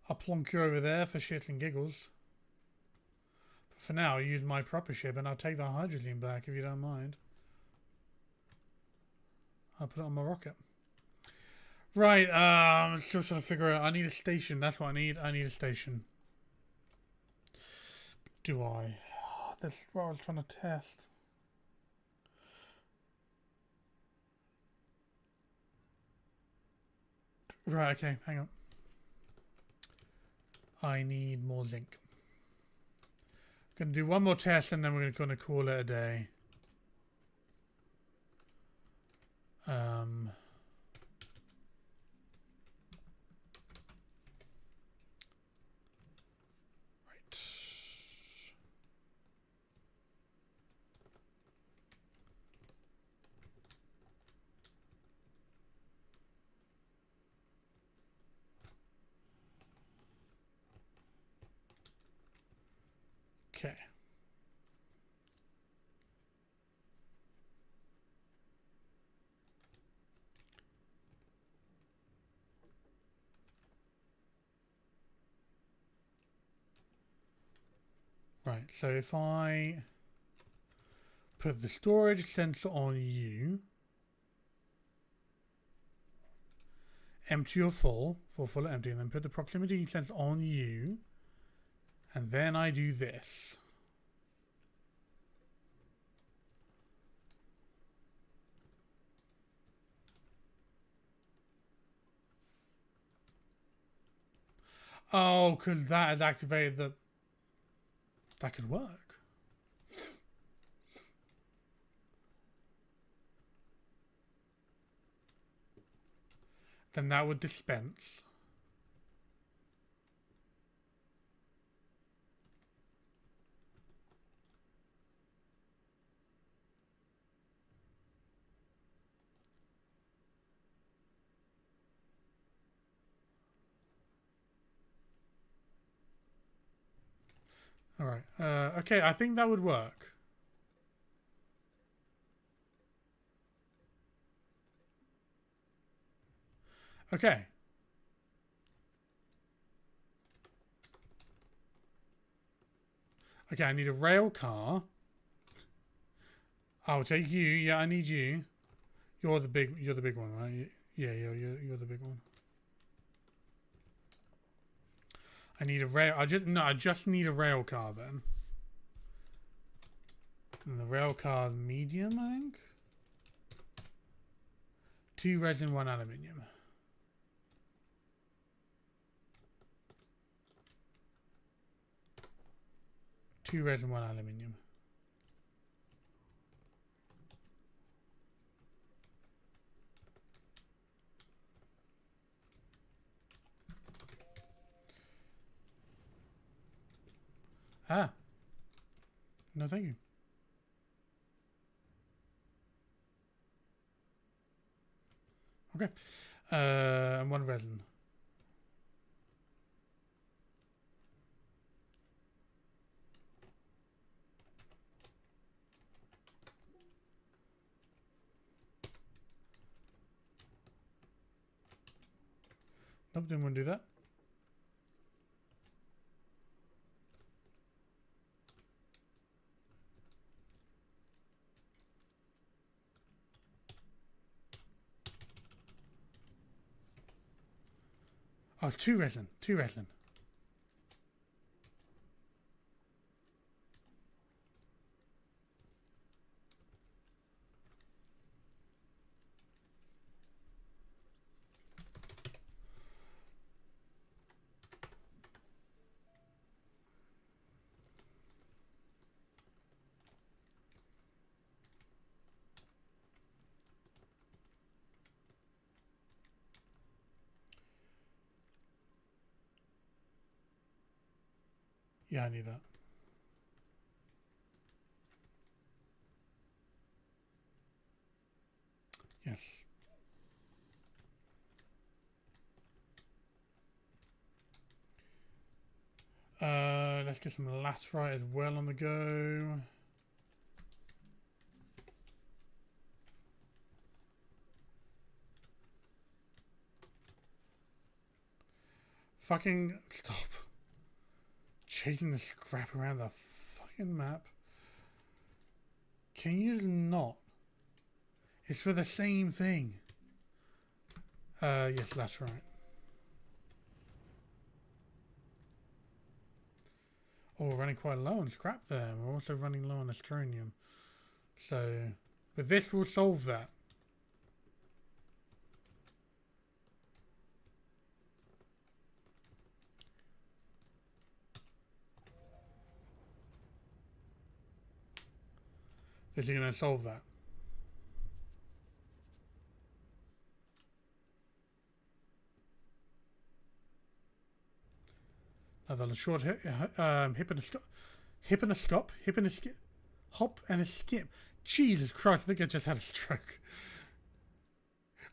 I'll plonk you over there for shits and giggles. But for now, I'll use my proper ship and I'll take the hydrogen back if you don't mind. I'll put it on my rocket. Right, I'm still trying to figure out. I need a station. That's what I need. I need a station. Do I? That's what I was trying to test. Right, okay, hang on. I need more zinc. Gonna do one more test and then we're gonna call it a day. Right. Okay. Right, so if I put the storage sensor on you, empty or full or empty, and then put the proximity sensor on you, and then I do this. Oh, because that has activated the... That could work. Then that would dispense. Alright, okay, I think that would work. Okay. Okay, I need a rail car. I'll take you. Yeah, I need you. You're the big one, right? Yeah, you're the big one. I need a rail. I just need a rail car then. And the rail car medium, I think. 2 resin, 1 aluminium. Two resin, 1 aluminium. Ah. No, thank you. Okay. And 1 resin. Nope, didn't want to do that. Oh, 2 resin. 2 resin. Yeah, I need that. Yes. Let's get some laterite as well on the go. Fucking stop chasing the scrap around the fucking map. Can you not? It's for the same thing. Yes, laterite. Oh, we're running quite low on scrap there. We're also running low on Astroneer. So, but this will solve that. This is going to solve that. Another short hip and a skip, hop and a skip. Jesus Christ, I think I just had a stroke.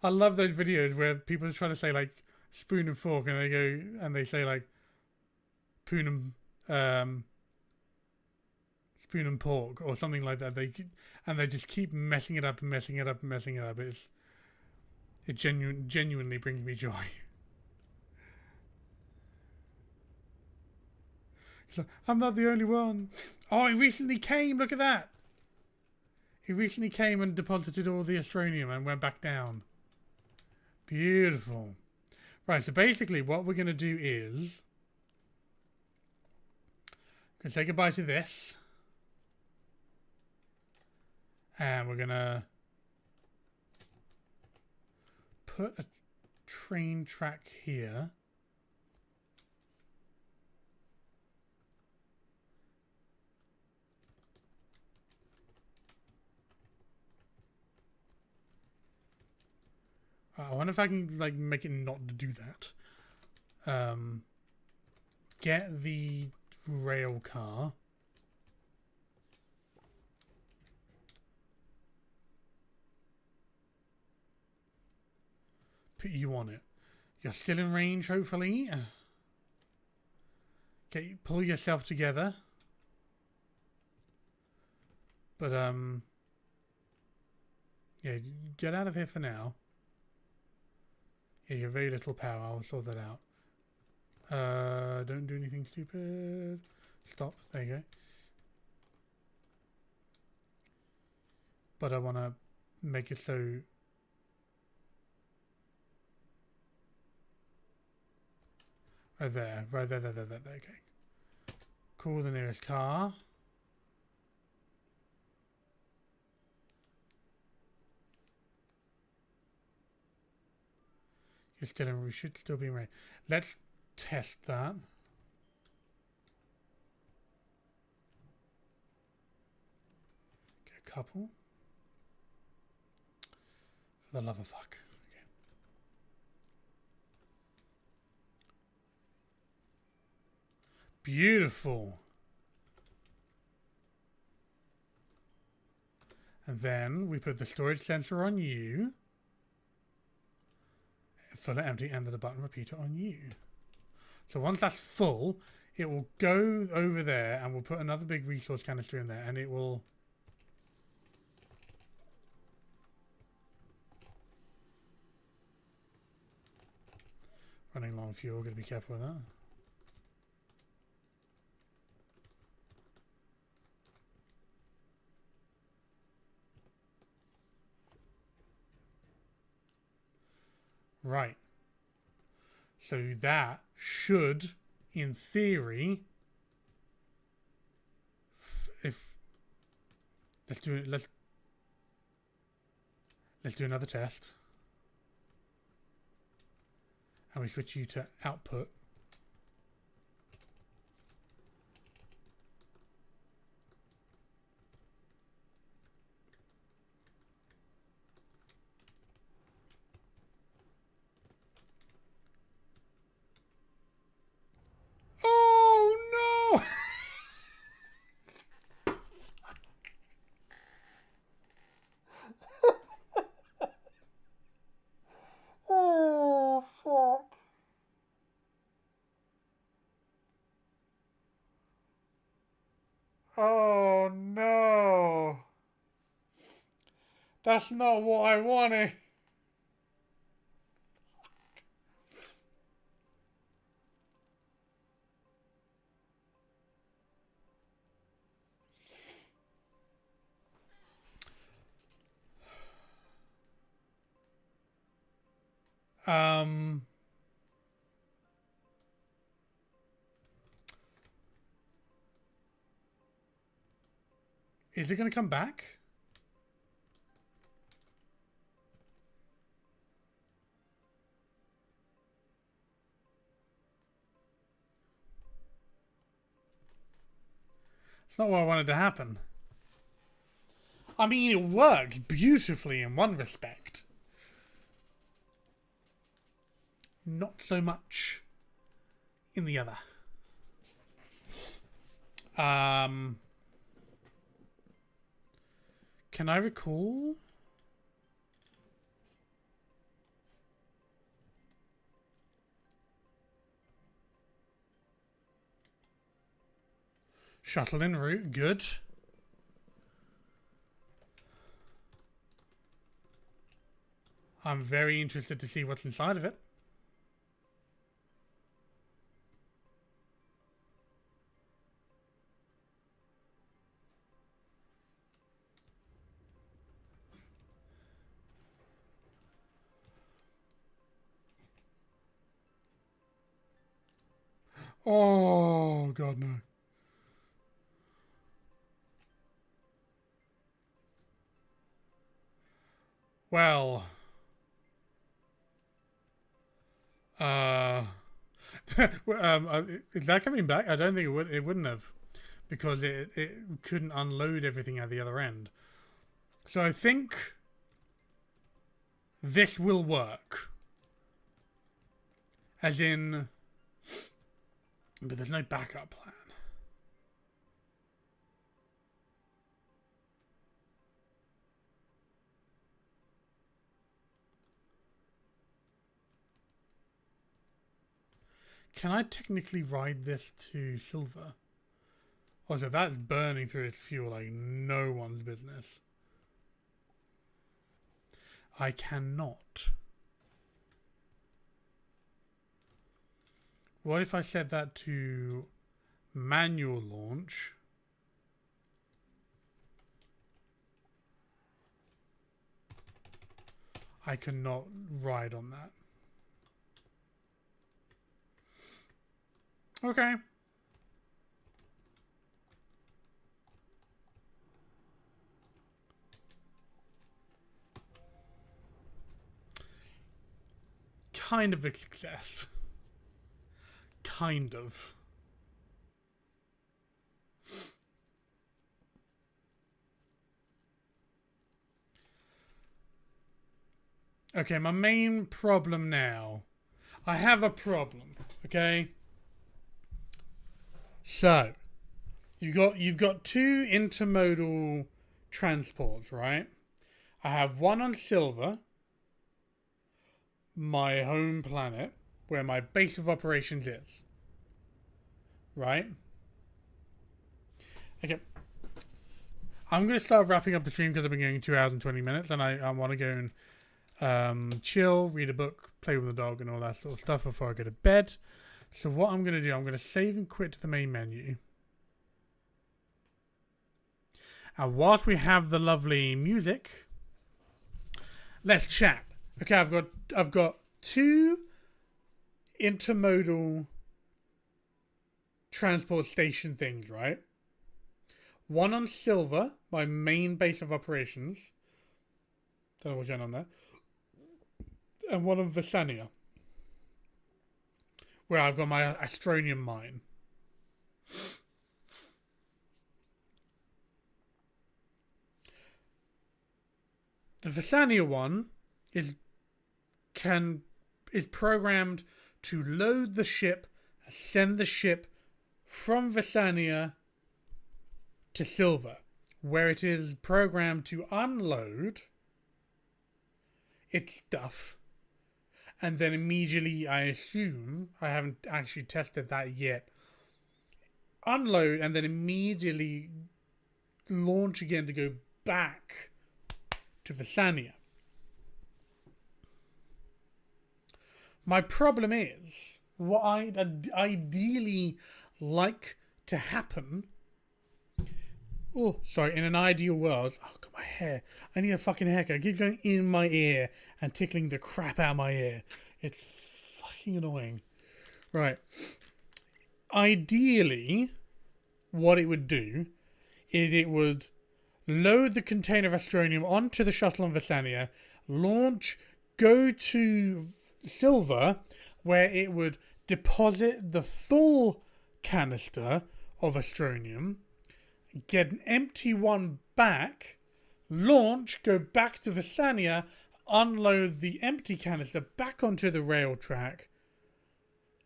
I love those videos where people are trying to say like spoon and fork, and they go and they say like spoon and pork or something like that. They just keep messing it up and messing it up and messing it up. It genuinely brings me joy. So, I'm not the only one. Oh, he recently came. Look at that. He recently came and deposited all the Astroneer and went back down. Beautiful. Right, so basically what we're going to do is going to say goodbye to this. And we're going to put a train track here. I wonder if I can like make it not do that. Get the rail car. Put you on it. You're still in range, hopefully. Okay, pull yourself together. But yeah, get out of here for now. Yeah, you have very little power. I'll sort that out. Don't do anything stupid. Stop. There you go. but I want to make it so... Right there. Right there. Okay. Call the nearest car. You're still in... We should still be in range. Let's test that. Get a couple. For the love of fuck. Okay. Beautiful. And then we put the storage sensor on you. Full and empty, and the button repeater on you. So once that's full, it will go over there and we'll put another big resource canister in there and it will... Running low on fuel, gotta be careful with that. Right. So that should, in theory, if let's do it, let's do another test, and we switch you to output. Oh no! That's not what I wanted. Is it going to come back? It's not what I wanted to happen. I mean, it works beautifully in one respect. Not so much in the other. Can I recall? Shuttle en route, good. I'm very interested to see what's inside of it. Oh, God, no. Well, is that coming back? I don't think it would. It wouldn't have, because it couldn't unload everything at the other end. So I think this will work. As in, but there's no backup plan. Can I technically ride this to silver? Oh, so that's burning through its fuel like no one's business. I cannot. What if I set that to manual launch? I cannot ride on that. Okay. Kind of a success. Kind of. Okay, my main problem now. I have a problem, okay? So, you've got two intermodal transports, right? I have one on Silver, my home planet, where my base of operations is. Right? Okay. I'm going to start wrapping up the stream because I've been going 2 hours and 20 minutes and I want to go and chill, read a book, play with the dog and all that sort of stuff before I go to bed. So what I'm going to do, I'm going to save and quit to the main menu. And whilst we have the lovely music, let's chat. Okay, I've got two intermodal transport station things, right? One on Silver, my main base of operations. Don't know what's going on there. And one on Visania, where I've got my Astroneer mine. The Visania one is programmed to load the ship, send the ship from Visania to Silver, where it is programmed to unload its stuff, and then immediately, I assume, I haven't actually tested that yet, unload and then immediately launch again to go back to Visania. My problem is, what I'd ideally like to happen... Oh, sorry, in an ideal world... Oh, God, my hair. I need a fucking haircut. It keeps going in my ear and tickling the crap out of my ear. It's fucking annoying. Right. Ideally, what it would do is it would load the container of Astronium onto the shuttle on Visania, launch, go to Silver, where it would deposit the full canister of Astronium, get an empty one back, launch, go back to Visania, unload the empty canister back onto the rail track,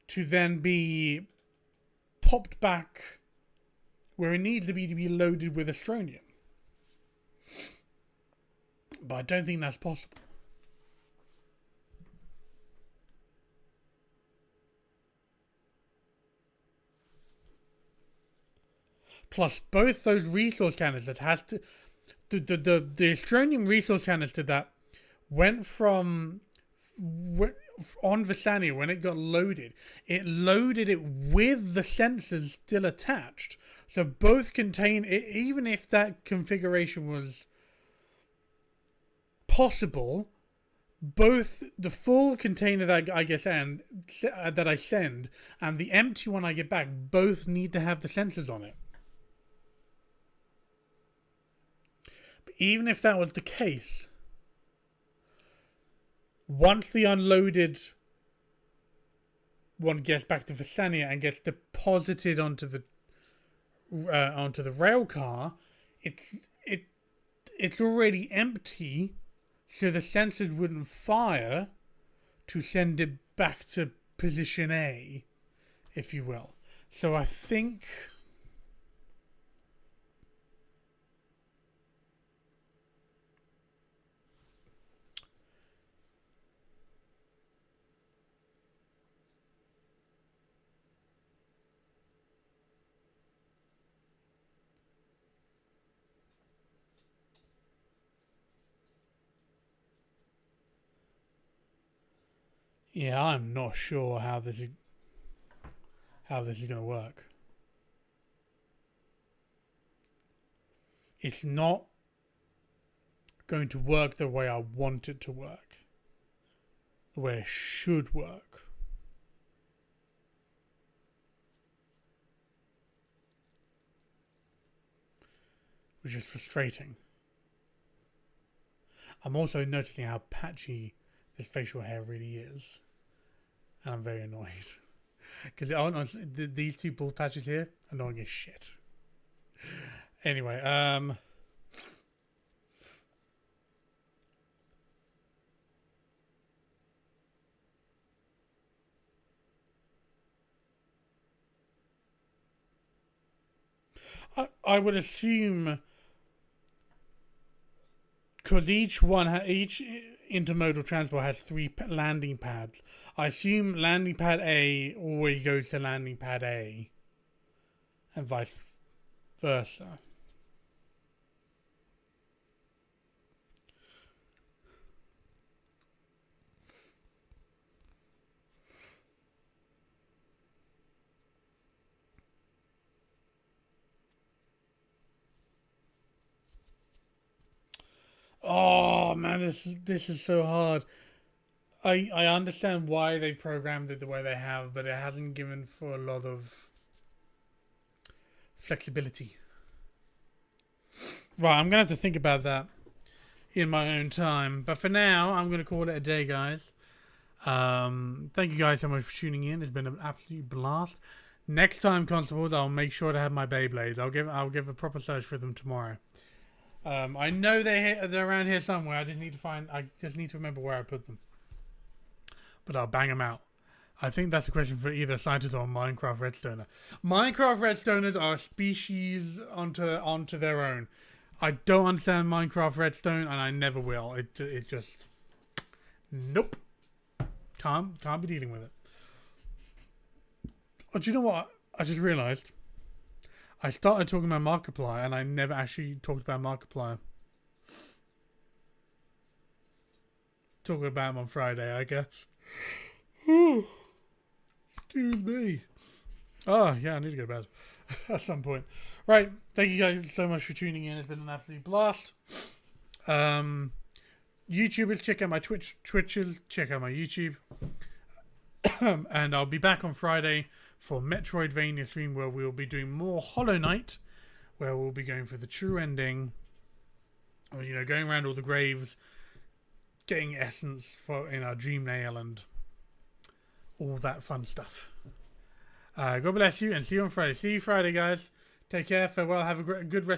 to then be popped back where it needs to be loaded with Astronium. But I don't think that's possible. Plus, both those resource canisters has to... The Astronium resource canister that went from... on Visania, when it got loaded, it loaded it with the sensors still attached. So both contain... Even if that configuration was possible, both the full container that I send and the empty one I get back both need to have the sensors on it. But even if that was the case, once the unloaded one gets back to Visania and gets deposited onto the rail car, it's already empty. So the sensors wouldn't fire to send it back to position A, if you will. So I think... Yeah, I'm not sure how this is going to work. It's not going to work the way I want it to work. the way it should work. Which is frustrating. I'm also noticing how patchy this facial hair really is. And I'm very annoyed. Because these two bald patches here, annoying as shit. Anyway, I would assume, because each intermodal transport has 3 landing pads. I assume landing pad A always goes to landing pad A, and vice versa. Oh man, this is so hard. I understand why they programmed it the way they have, but it hasn't given for a lot of flexibility. Right, I'm gonna have to think about that in my own time. But for now, I'm gonna call it a day, guys. Thank you guys so much for tuning in. It's been an absolute blast. Next time, constables, I'll make sure to have my Beyblades. I'll give a proper search for them tomorrow. I know they're around here somewhere. I just need to remember where I put them. But I'll bang them out. I think that's a question for either scientist or Minecraft Redstoner. Minecraft Redstoners are a species onto their own. I don't understand Minecraft Redstone, and I never will. It just nope. Can't be dealing with it. Oh, do you know what? I just realised. I started talking about Markiplier, and I never actually talked about Markiplier. Talk about him on Friday, I guess. Excuse me. Oh, yeah, I need to go to bed at some point. Right, thank you guys so much for tuning in. It's been an absolute blast. YouTubers, check out my Twitches, check out my YouTube. And I'll be back on Friday for Metroidvania stream, where we'll be doing more Hollow Knight, where we'll be going for the true ending. Or, going around all the graves, getting essence in our dream nail and all that fun stuff. God bless you, and see you on Friday. See you Friday, guys. Take care. Farewell. Have a good rest.